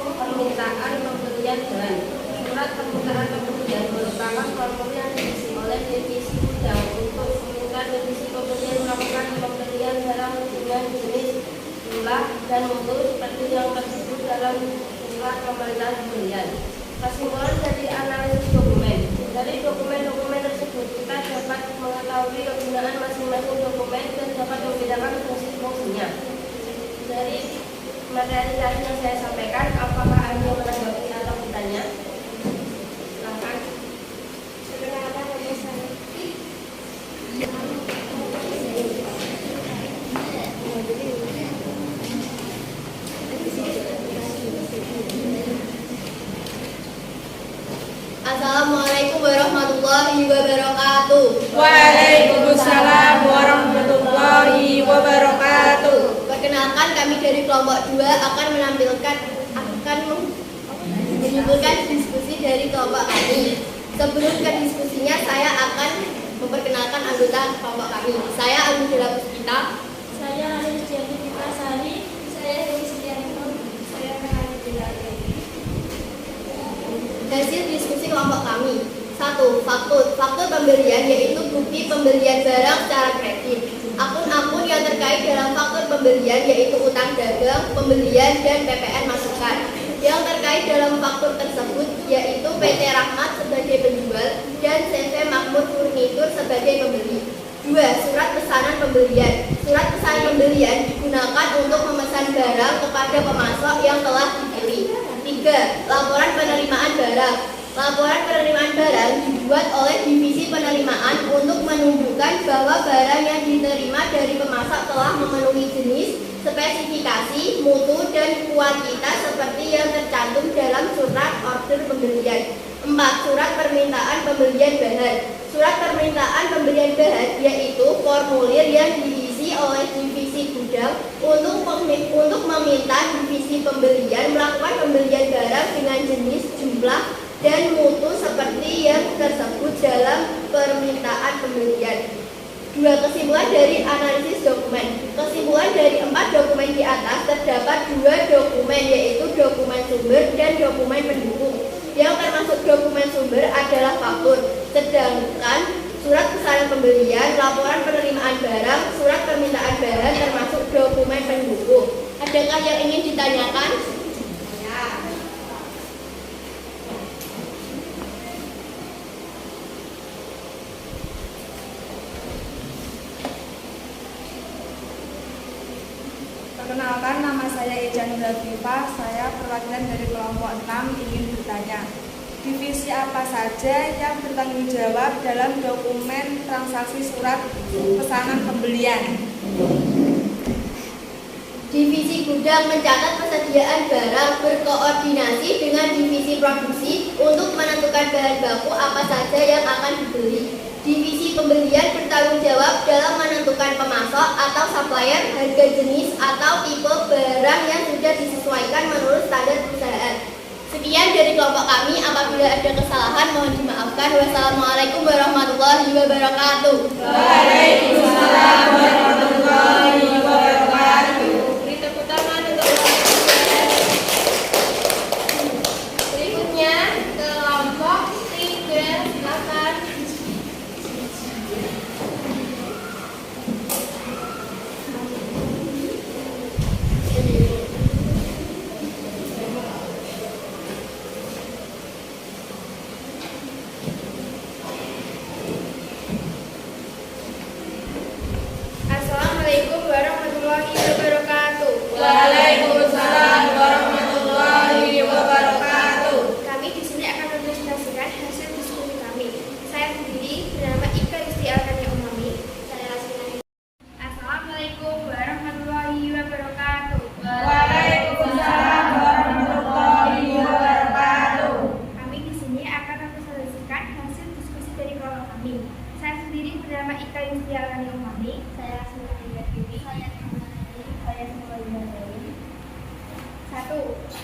permintaan pembelian bahan. Surat permintaan pembelian merupakan formulir yang diisi oleh divisi gudang untuk meminta divisi pembelian melakukan pembelian barang dengan jenis, jumlah, dan mutu seperti yang tersebut dalam surat permintaan pembelian. Kesimpulan dari analisis dokumen. Dari dokumen-dokumen tersebut kita dapat mengetahui kegunaan masing-masing dokumen dan dapat membedakan fungsi-fungsinya. Dari materi tadi yang saya sampaikan, apakah ada yang menanggapi atau bertanya? Silakan. Perkenalkan, nama saya. Assalamualaikum warahmatullahi wabarakatuh. Waalaikumsalam warahmatullahi wabarakatuh. Perkenalkan, kami dari kelompok 2 akan menyimpulkan diskusi dari kelompok kami. Sebelum ke diskusinya, saya akan memperkenalkan anggota kelompok kami. Saya Anggila Puspita. Saya Aris Jati Sari. Saya Dewi Setianto. Saya Rahani Bilal. Hasil diskusi kelompok kami. 1. Faktur. Faktur pembelian yaitu bukti pembelian barang secara kredit. Akun-akun yang terkait dalam faktur pembelian yaitu utang dagang, pembelian, dan PPN masukan. Yang terkait dalam faktur tersebut yaitu PT Rahmat sebagai penjual dan CV Makmur Furnitur sebagai pembeli. 2. Surat pesanan pembelian. Surat pesanan pembelian digunakan untuk memesan barang kepada pemasok yang telah dipilih. 3. Laporan penerimaan barang. Laporan penerimaan barang dibuat oleh divisi penerimaan untuk menunjukkan bahwa barang yang diterima dari pemasok telah memenuhi jenis, spesifikasi, mutu, dan kualitas seperti yang tercantum dalam surat order pembelian. 4. Surat permintaan pembelian bahan. Surat permintaan pembelian bahan yaitu formulir yang diisi oleh divisi gudang untuk meminta divisi pembelian melakukan pembelian barang dengan jenis, jumlah, dan mutu seperti yang tersebut dalam permintaan pembelian. 2. Kesimpulan dari analisis dokumen. Kesimpulan dari 4 dokumen di atas terdapat 2 dokumen yaitu dokumen sumber dan dokumen pendukung. Yang termasuk dokumen sumber adalah faktur, sedangkan surat pesanan pembelian, laporan penerimaan barang, surat permintaan bahan termasuk dokumen pendukung. Adakah yang ingin ditanyakan? Perkenalkan, nama saya Ejan Viva. Saya perwakilan dari kelompok 6 ingin bertanya. Divisi apa saja yang bertanggung jawab dalam dokumen transaksi surat pesanan pembelian? Divisi gudang mencatat persediaan barang, berkoordinasi dengan divisi produksi untuk menentukan bahan baku apa saja yang akan dibeli. Divisi pembelian bertanggung jawab dalam menentukan pemasok atau supplier, harga jenis atau tipe barang yang sudah disesuaikan menurut standar perusahaan. Sekian dari kelompok kami. Apabila ada kesalahan mohon dimaafkan. Wassalamualaikum warahmatullahi wabarakatuh. Waalaikumsalam warahmatullahi wabarakatuh. Beri tepuk tangan untuk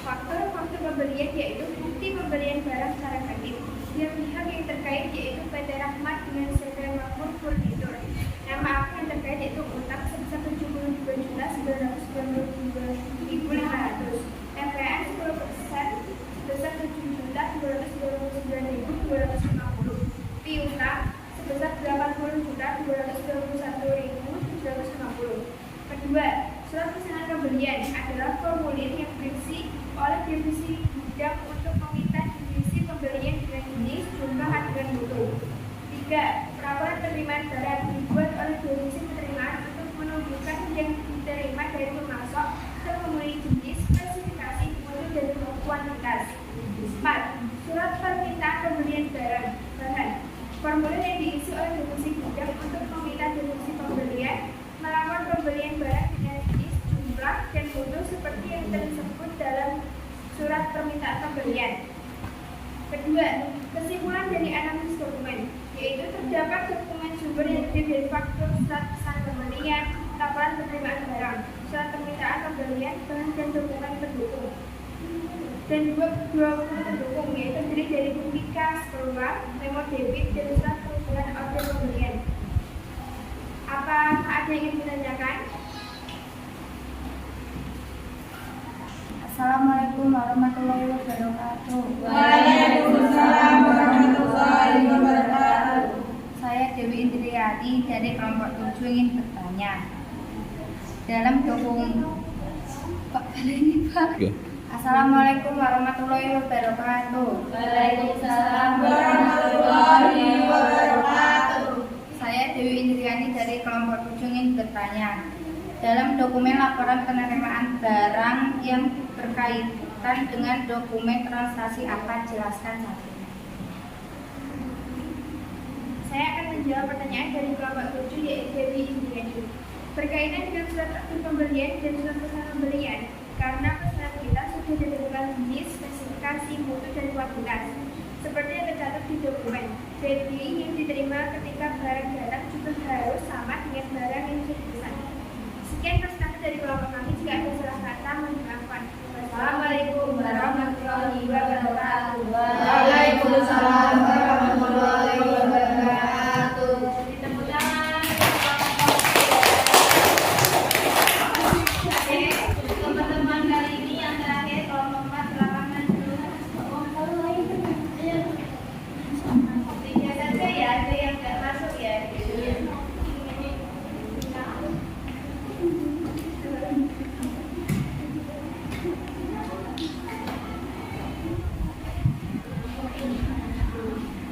Faktor pembelian yaitu bukti pembelian barang secara kredit. Pihak yang terkait yaitu PT Rahmat dengan CV Makmur Furnitur. Nama akun yang terkait yaitu utang sebesar 72.992.500. FPN 10% sebesar 7.299.250. Piutang sebesar 80.221.750. Kedua, surat pesanan pembelian adalah formulir yang berisi oleh divisi gudang untuk meminta divisi pembelian dengan jenis, jumlah, adegan mutu. 3. Pelaporan penerimaan barang dibuat oleh divisi penerimaan untuk menunjukkan yang diterima dari pemasok dan memenuhi jenis, spesifikasi, mutu, dan kuantitas. 4. Surat permintaan pembelian barang bahan. Formulir yang diisi oleh divisi gudang untuk meminta divisi pembelian melakukan pembelian barang dengan jenis, jumlah, dan mutu seperti yang tersebut dalam surat permintaan pembelian. Kedua, kesimpulan dari analisis dokumen, yaitu terdapat dokumen sumber yang terdiri dari faktur, surat pesan pembelian, laporan penerimaan barang, surat permintaan pembelian, bahan dan dokumen pendukung. Dan dua pendukung, yaitu terdiri dari bukti kas keluar, memo debit, dan surat pengusulan order pembelian. Apa ada yang ingin ditanyakan? Assalamualaikum warahmatullahi wabarakatuh. Waalaikumsalam warahmatullahi wabarakatuh. Saya Dewi Indriati dari kelompok 7 ingin bertanya. Dalam dokumen Assalamualaikum warahmatullahi wabarakatuh. Waalaikumsalam warahmatullahi wabarakatuh. Saya Dewi Indriani dari kelompok 7 ingin bertanya. Dalam dokumen laporan penerimaan barang yang berkaitan dengan dokumen transaksi apa? Jelaskan satu. Saya akan menjawab pertanyaan dari kelompok 7 yaitu Dewi Indriani. Berkaitan dengan surat akte pembelian dan surat pesanan pembelian, karena pesanan kita sudah ditentukan jenis, spesifikasi, mutu, dan kuantitas. Seperti yang tercatat di dokumen, jadi yang diterima ketika barang datang juga harus sama dengan barang yang sudah dipesan. Sekian perspektif dari kelompok kami. Jika ada salah kata, mohon dimaafkan. Wassalamualaikum warahmatullahi wabarakatuh. Waalaikumsalam warahmatullahi wabarakatuh. Tepuk tangan. Teman-teman kali ini yang terakhir kelompok 4 lapangan dulu. Tiga saja ya, ada yang nggak masuk ya.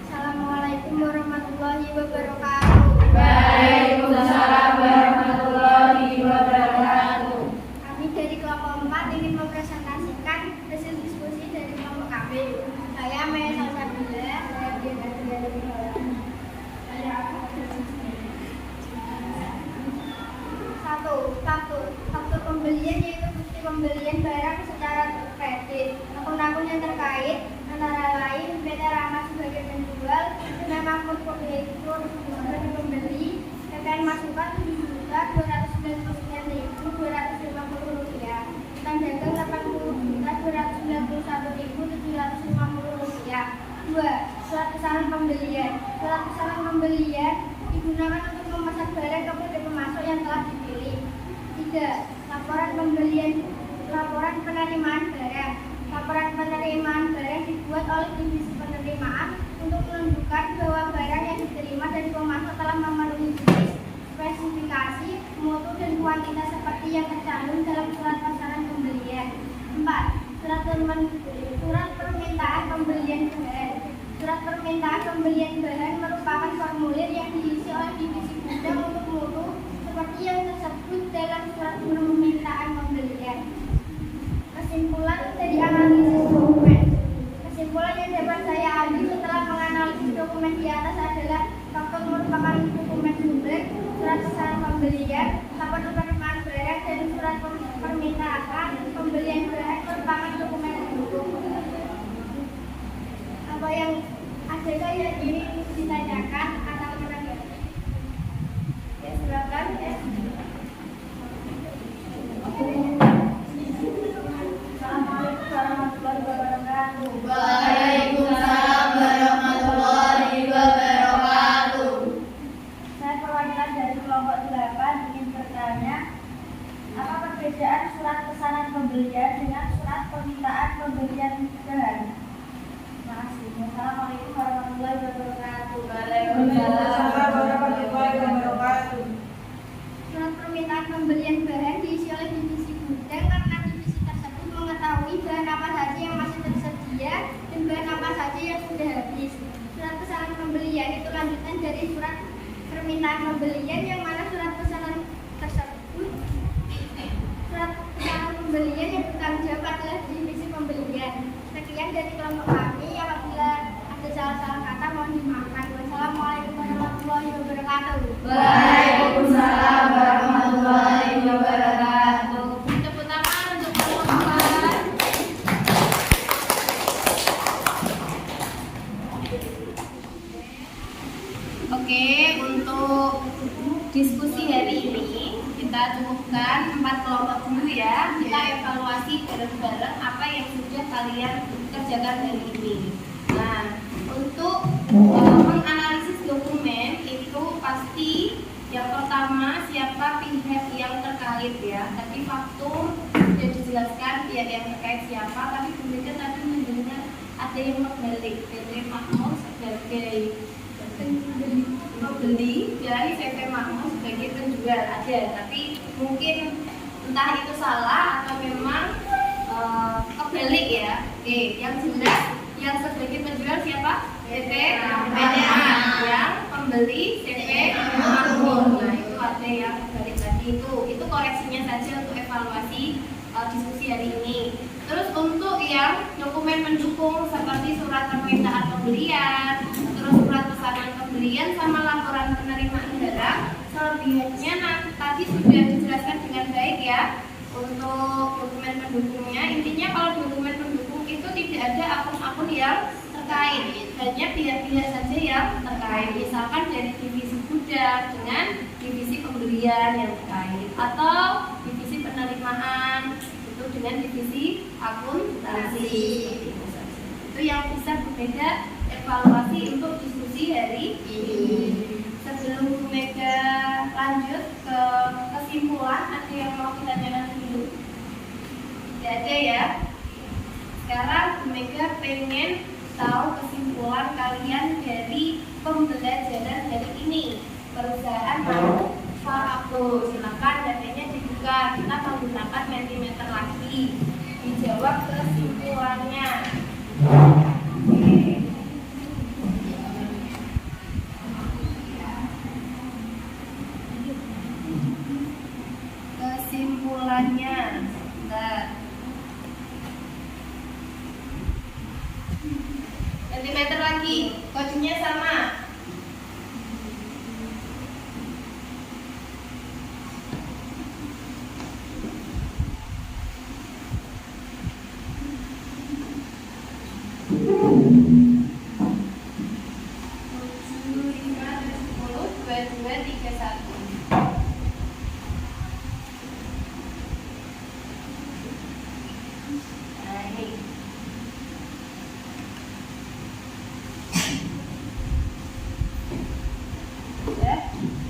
Assalamualaikum warahmatullahi wabarakatuh. Waalaikumsalam warahmatullahi wabarakatuh. Kami dari kelompok 4 ingin mempresentasikan hasil diskusi dari kelompok kami. Saya Maya Salsabila, saya Diana dari Satu, faktur pembelian yaitu bukti pembelian barang secara kredit. Akun-akun yang terkait antara lain PT Rahmat sebagai penjual, dengan Makmur Furnitur sebagai pembeli, dengan masukan Rp299.250, utang dagang Rp80.291.750. 2. Surat pesanan pembelian. Surat pesanan pembelian digunakan untuk memesan barang kepada pemasok yang telah dipilih. 3. Laporan penerimaan barang. Laporan penerimaan barang dibuat oleh divisi penerimaan untuk menunjukkan bahwa barang yang diterima dari pemasok telah memenuhi jenis, spesifikasi, mutu, dan kuantitas seperti yang tercantum dalam surat pesanan pembelian. 4. Surat permintaan pembelian bahan. Surat permintaan pembelian bahan merupakan formulir yang diisi oleh divisi gudang untuk mutu seperti yang tersebut dalam surat permintaan pembelian. Kesimpulan dari analisis dokumen. Kesimpulan yang dapat saya ambil setelah menganalisis dokumen di atas adalah faktor merupakan dokumen sumber, surat pesanan pembelian, laporan penerimaan barang, dan surat permintaan pembelian bahan merupakan dokumen pendukung. Apa yang adakah yang ingin ditanyakan atau menanggapi? Ya, silakan ya. pembelian dengan surat permintaan pembelian bahan. Terima kasih. Assalamualaikum warahmatullahi wabarakatuh. Waalaikumsalam warahmatullahi wabarakatuh. Surat permintaan pembelian bahan diisi oleh divisi gudang karena divisi tersebut mengetahui bahan apa saja yang masih tersedia dan bahan apa saja yang sudah habis. Surat pesanan pembelian itu lanjutan dari surat permintaan pembelian yang mana surat pesanan tersebut pembelian yang bertanggung jawab adalah divisi pembelian. Sekian dari kelompok kami. Apabila ada salah-salah kata mohon dimaafkan. Wassalamualaikum warahmatullahi wabarakatuh. Waalaikumsalam warahmatullahi wabarakatuh. Tepuk tangan untuk kelompok. Oke, untuk diskusi hari ini kita cukupkan 4 kelompok dulu ya. Kita evaluasi bareng-bareng apa yang sudah kalian kerjakan hari ini. Nah, untuk menganalisis dokumen itu pasti yang pertama siapa pihak yang terkait ya. Tadi faktur sudah dijelaskan pihak yang terkait siapa, tapi kemudian tadi mendengar ada yang membeli PT Makmur sebagai pembeli dari PT Makmur sebagai penjual ada, tapi mungkin entah itu salah atau memang kebalik ya. Oke, yang jelas yang sebagai penjual siapa? PTA, yang pembeli PT Makmur. Nah itu ada yang kebalik tadi itu koreksinya saja untuk evaluasi diskusi hari ini. Terus untuk yang dokumen pendukung seperti surat permintaan pembelian, terus surat pesanan pembelian sama laporan penerimaan barang, selebihnya tadi sudah dijelaskan dengan baik ya. Untuk dokumen pendukungnya, intinya kalau dokumen pendukung itu tidak ada akun-akun yang terkait, hanya pihak-pihak saja yang terkait. Misalkan dari divisi gudang dengan divisi pembelian yang terkait, atau divisi penerimaan itu dengan divisi akuntansi. Itu yang bisa berbeda evaluasi untuk diskusi hari ini. Sebelum Bu Mega lanjut ke kesimpulan, ada yang mau kita tanyakan dulu? Tidak ada ya. Sekarang Bu Mega pengen tahu kesimpulan kalian dari pembelajaran hari ini. Perusahaan manufaktur. Silakan datanya dibuka. Kita menggunakan mentimeter lagi. Dijawab kesimpulannya. Oke. Kesimpulannya, sentimeter lagi, kodenya sama.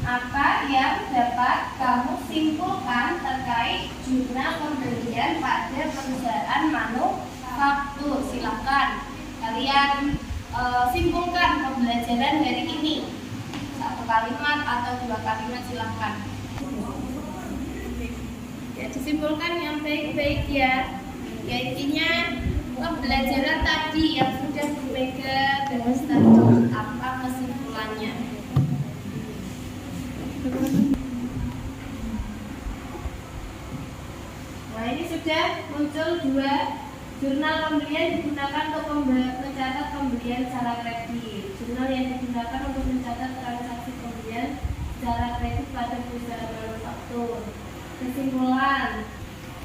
Apa yang dapat kamu simpulkan terkait jurnal pembelian pada perusahaan manufaktur? Silakan kalian simpulkan pembelajaran hari ini. 1 kalimat atau 2 kalimat silakan. Ya, disimpulkan yang baik-baik ya. Ya intinya pembelajaran tadi yang sudah Bu Mega garis tadi, apa kesimpulannya? Nah ini sudah muncul 2 jurnal pembelian digunakan untuk mencatat pembelian secara kredit. Jurnal yang digunakan untuk mencatat transaksi pembelian secara kredit pada perusahaan manufaktur. Kesimpulan,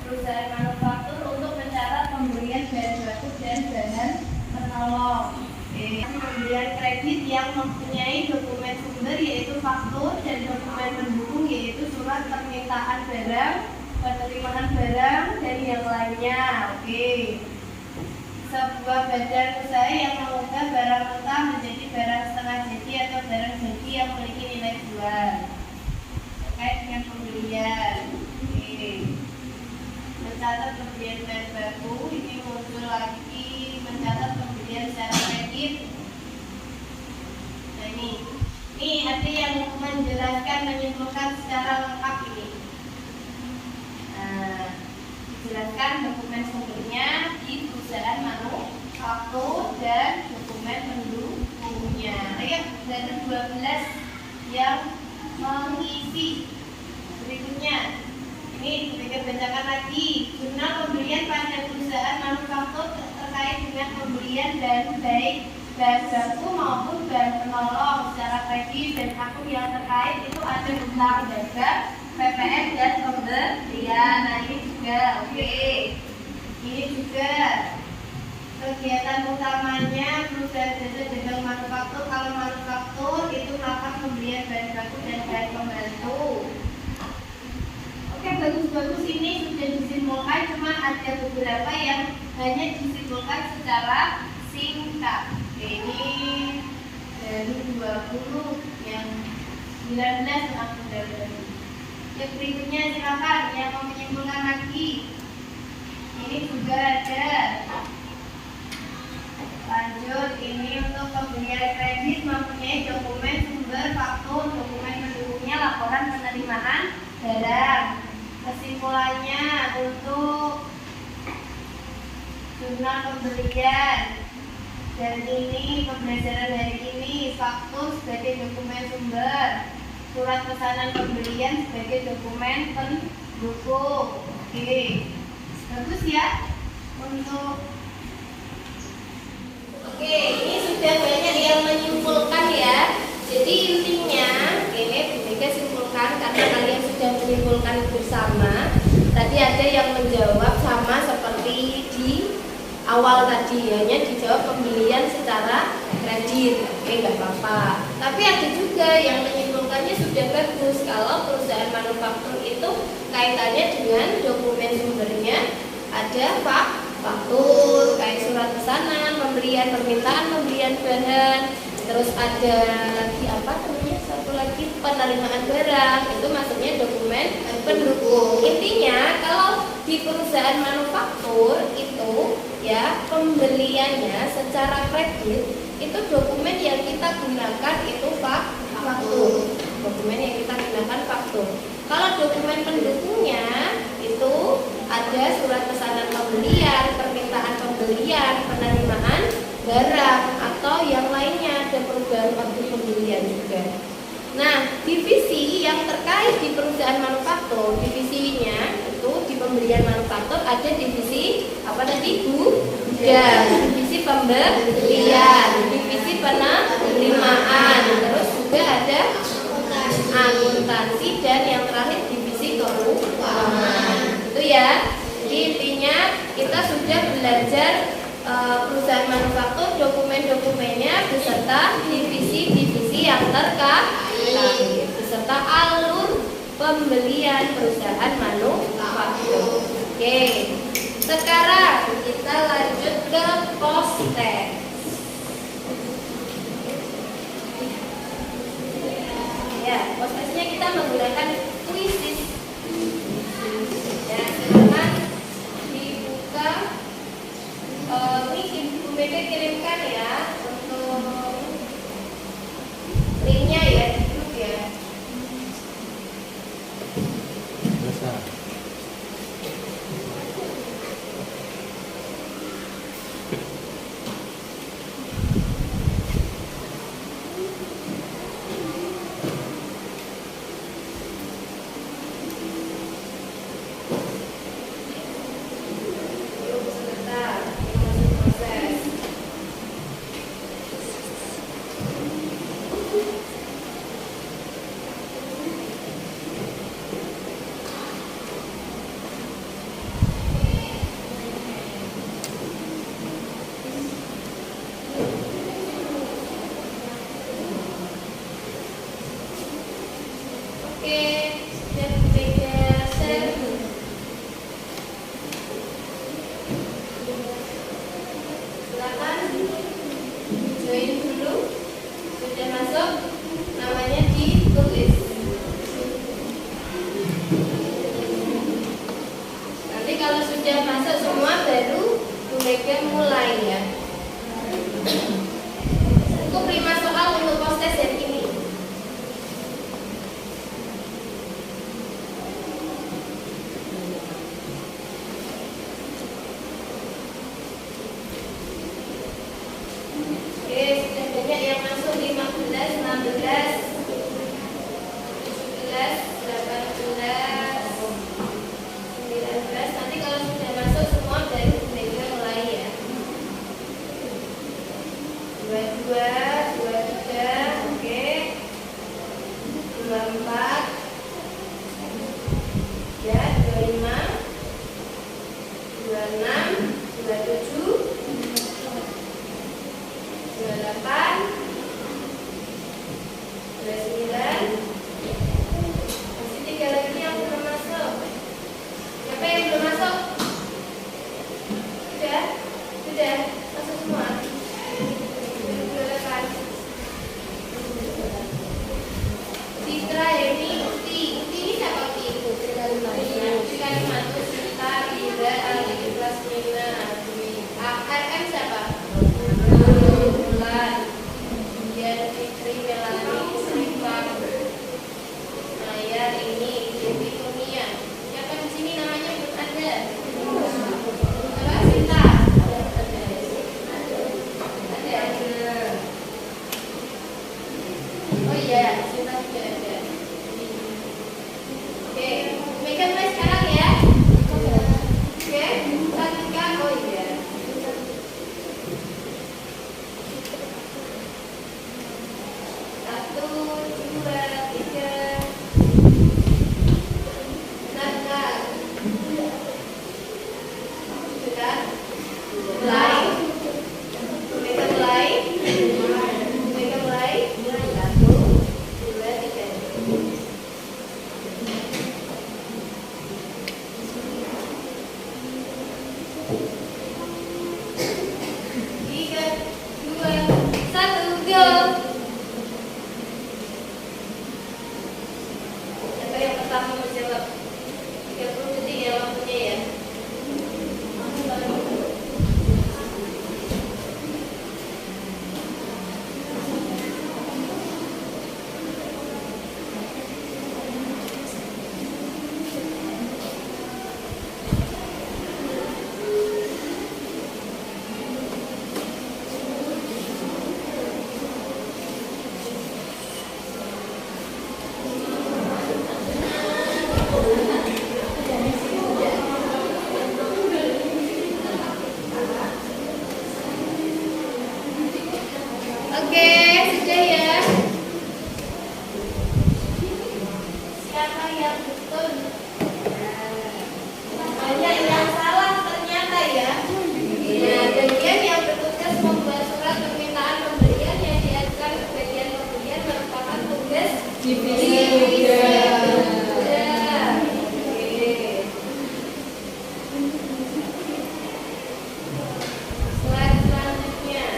perusahaan manufaktur untuk mencatat pembelian bahan baku dan bahan penolong. Pembelian kredit yang mempunyai dokumen sumber yaitu faktur dan dokumen pendukung yaitu surat permintaan barang, penerimaan barang dan yang lainnya. Oke. Sebuah badan usaha yang mengubah barang mentah menjadi barang setengah jadi atau barang jadi yang memiliki nilai jual terkait dengan pembelian. Oke. mencatat pembelian bahan baku, ini muncul lagi mencatat pembelian secara kredit. Nah ini ada yang menjelaskan, menyimpulkan secara lengkap ini. Nah, dijelaskan dokumen sumbernya di perusahaan manufaktur dan dokumen pendukungnya. Ayo, dari 12 yang mengisi. Berikutnya, ini kita bacakan lagi. Jurnal pembelian pada perusahaan manufaktur terkait dengan pembelian baik bahan baku maupun bahan penolong secara kredit dan akun yang terkait itu ada utang dagang, PPN dan pembelian. Nah ini juga oke. Ini juga kegiatan utamanya perusahaan jasa dagang manufaktur. Kalau manufaktur itu melakukan pembelian bahan baku dan bahan pembantu. Oke, bagus-bagus ini sudah disimpulkan, cuma ada beberapa yang hanya disimpulkan secara singkat. Oke, ini dari 20 yang 19 aku dari. Yang berikutnya silakan yang mau menyimpulkan lagi. Ini juga ada. Lanjut, ini untuk pembelian kredit mempunyai dokumen sumber faktur, dokumen pendukungnya, laporan penerimaan barang. Kesimpulannya untuk jurnal pembelian dan ini pembelajaran hari ini, faktur sebagai dokumen sumber, surat pesanan pembelian sebagai dokumen pendukung. Oke, bagus ya untuk. Oke, ini sudah banyak yang menyimpulkan ya. Jadi intinya, ini Bu Mega simpulkan karena kalian sudah menyimpulkan bersama. Tadi ada yang menjawab sama seperti di awal tadi, hanya dijawab pembelian secara kredit. Oke, nggak apa-apa. Tapi ada juga yang menyimpulkannya sudah bagus kalau perusahaan manufaktur itu kaitannya dengan dokumen sumbernya ada faktur, kayak surat pesanan, pembelian, permintaan pembelian bahan, terus ada lagi apa namanya, satu lagi penerimaan barang, itu maksudnya dokumen pendukung. Intinya kalau di perusahaan manufaktur itu ya pembeliannya secara kredit itu dokumen yang kita gunakan itu faktur. Dokumen yang kita gunakan faktur. Kalau dokumen pendukungnya itu ada surat pesanan pembelian, permintaan pembelian, penerimaan barang atau yang lainnya, ada perubahan waktu pembelian juga. Nah, divisi yang terkait di perusahaan manufaktur, divisinya itu di pembelian manufaktur ada divisi apa tadi Bu? Divisi pembelian, divisi penerimaan, terus juga ada akuntansi dan yang terakhir divisi keuangan. Itu ya. Jadi intinya kita sudah belajar perusahaan manufaktur, dokumen-dokumennya beserta divisi-divisi yang terkait beserta alur pembelian perusahaan manufaktur. Oke. Sekarang kita lanjut ke post-test. Ya, prosesnya kita menggunakan kuisis. Ya, silakan dibuka. Ini Bu Mega kirimkan ya untuk linknya ya di grup ya. Kalau Nanti kalau sudah masuk semua dari Bu Mega mulai ya. 22, 23, oke. 24, ya, 25, 26, 27, 28, 29, masih 3 lagi yang belum masuk. Siapa yang belum masuk? Sudah masuk semua. Silakan. Citra, Heni, Uti ini siapa Uti? Uti Kalimantus, Sita, Ida, Ali, Ikhlas, Nina, RM siapa? Bulan, Dian, Fitri, Melani, Srifa, Naya, ini, Devi, Kurnia. Siapa di sini namanya belum ada? Apa? Sinta? Ada. Oh iya, Sinta juga ada. Oke, Mega mulai sekarang ya. Oke, lanjutkan. Oh iya. 1, 2, 3. Nah, sudah mulai. Mega mulai. 1, 2, 3. Tiga, 2, 1, go. Siapa yang pertama menjawab? 30 detik ya waktunya ya. Oke, sudah ya. Siapa yang betul? Banyak yang salah ternyata ya. Nah, bagian yang bertugas membuat surat permintaan pemberian yang diajukan ke bagian pemberian merupakan tugas divisi 3. Oke. Slide selanjutnya.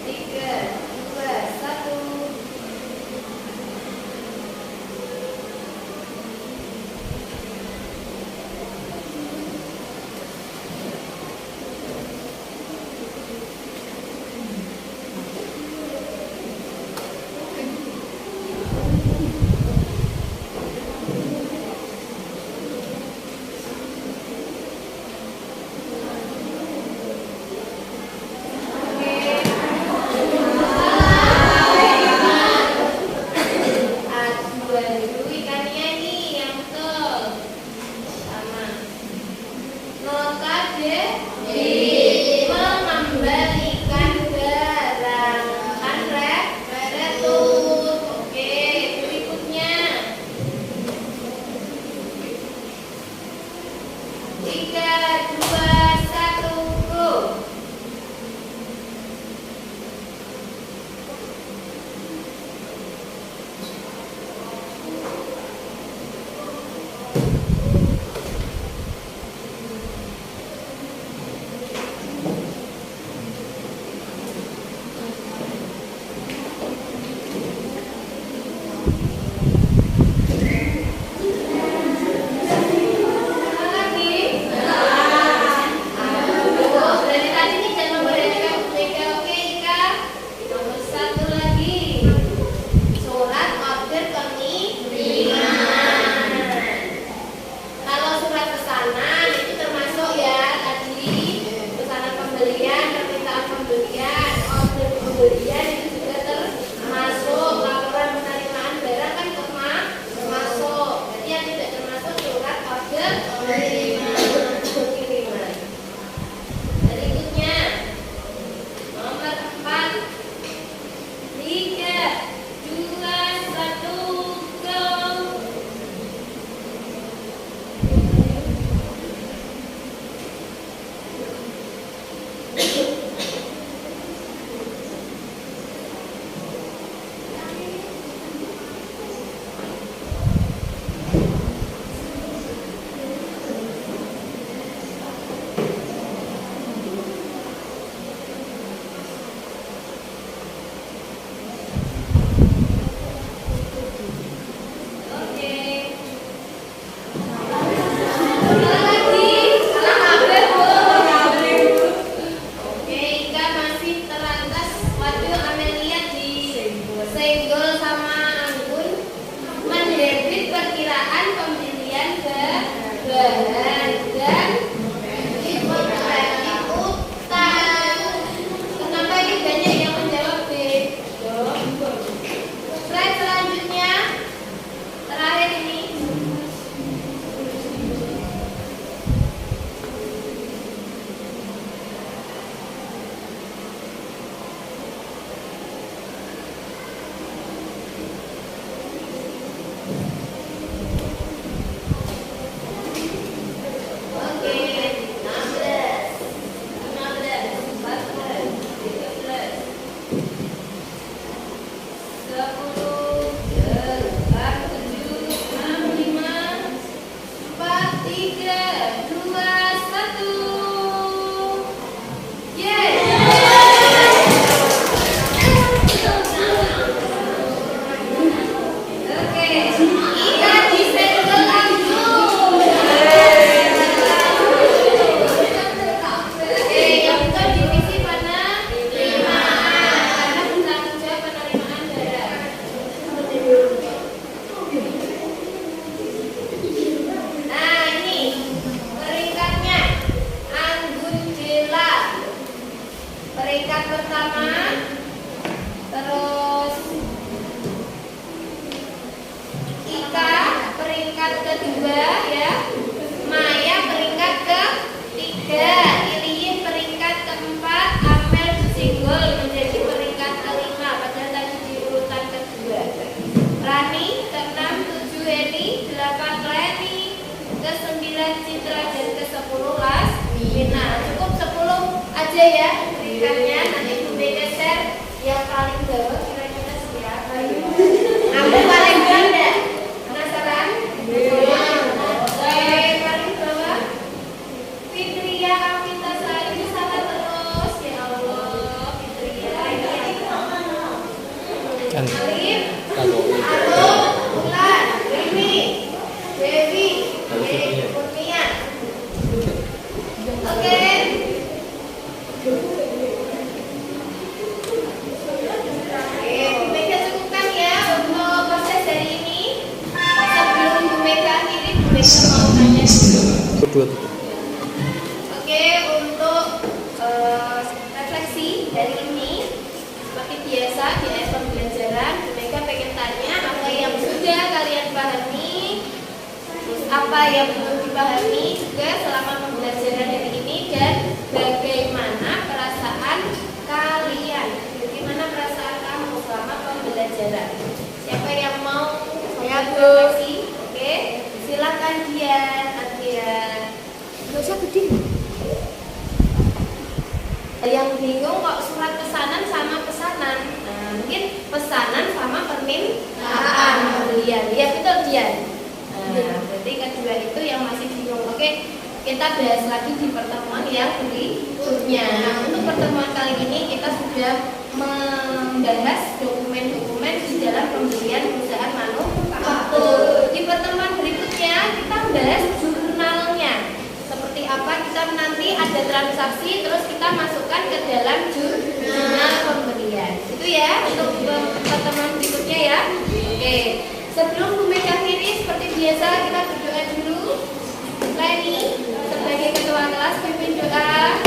3, 2, 1. Aduan dulu ikannya nih yang betul. Sama. Notade mengembalikan barang. Kan retut. Oke, berikutnya. 3, 2, 1, go. Sama lagi. Citra dan ke-10 Lasmina. Cukup 10 aja ya berikannya. Nanti Bu Mega share yang paling bawah kira-kira siapa ya? Aku paling bawah. Penasaran? Paling bawah Fitria Amita Sari, salah terus ya Allah. Fitria Alif, Alum, Bulan, Rimi, Dewi, Kurnia. Oke. Oke, Bu Mega cukupkan ya untuk proses hari ini. Sebelum Bu Mega akhiri, Bu Mega mau tanya. Oke, untuk refleksi hari ini seperti biasa di ayat pembelajaran, Bu Mega pengen tanya apa yang sudah kalian pahami, terus apa yang belum dipahami juga selama pembelajaran hari ini, dan bagaimana perasaan kalian, bagaimana perasaan kamu selama pembelajaran. Siapa yang mau refleksi? Oke, silakan Dian, Adrian. Gak usah gede. Yang bingung kok surat pesanan sama pesanan. Nah, mungkin pesanan sama permintaan pembelian. Ya betul Dian. Nah, berarti kedua itu yang masih bingung. Oke, kita bahas lagi di pertemuan yang berikutnya. Nah, untuk pertemuan kali ini kita sudah membahas dokumen-dokumen di dalam pembelian perusahaan manufaktur. Di pertemuan berikutnya kita bahas jurnalnya. Seperti apa kita nanti ada transaksi terus kita masukkan ke dalam jurnal pembelian. Itu ya untuk pertemuan berikutnya ya. Oke. Sebelum Bu Mega akhiri seperti biasa kita berdoa dulu. Leni sebagai ketua kelas pimpin doa.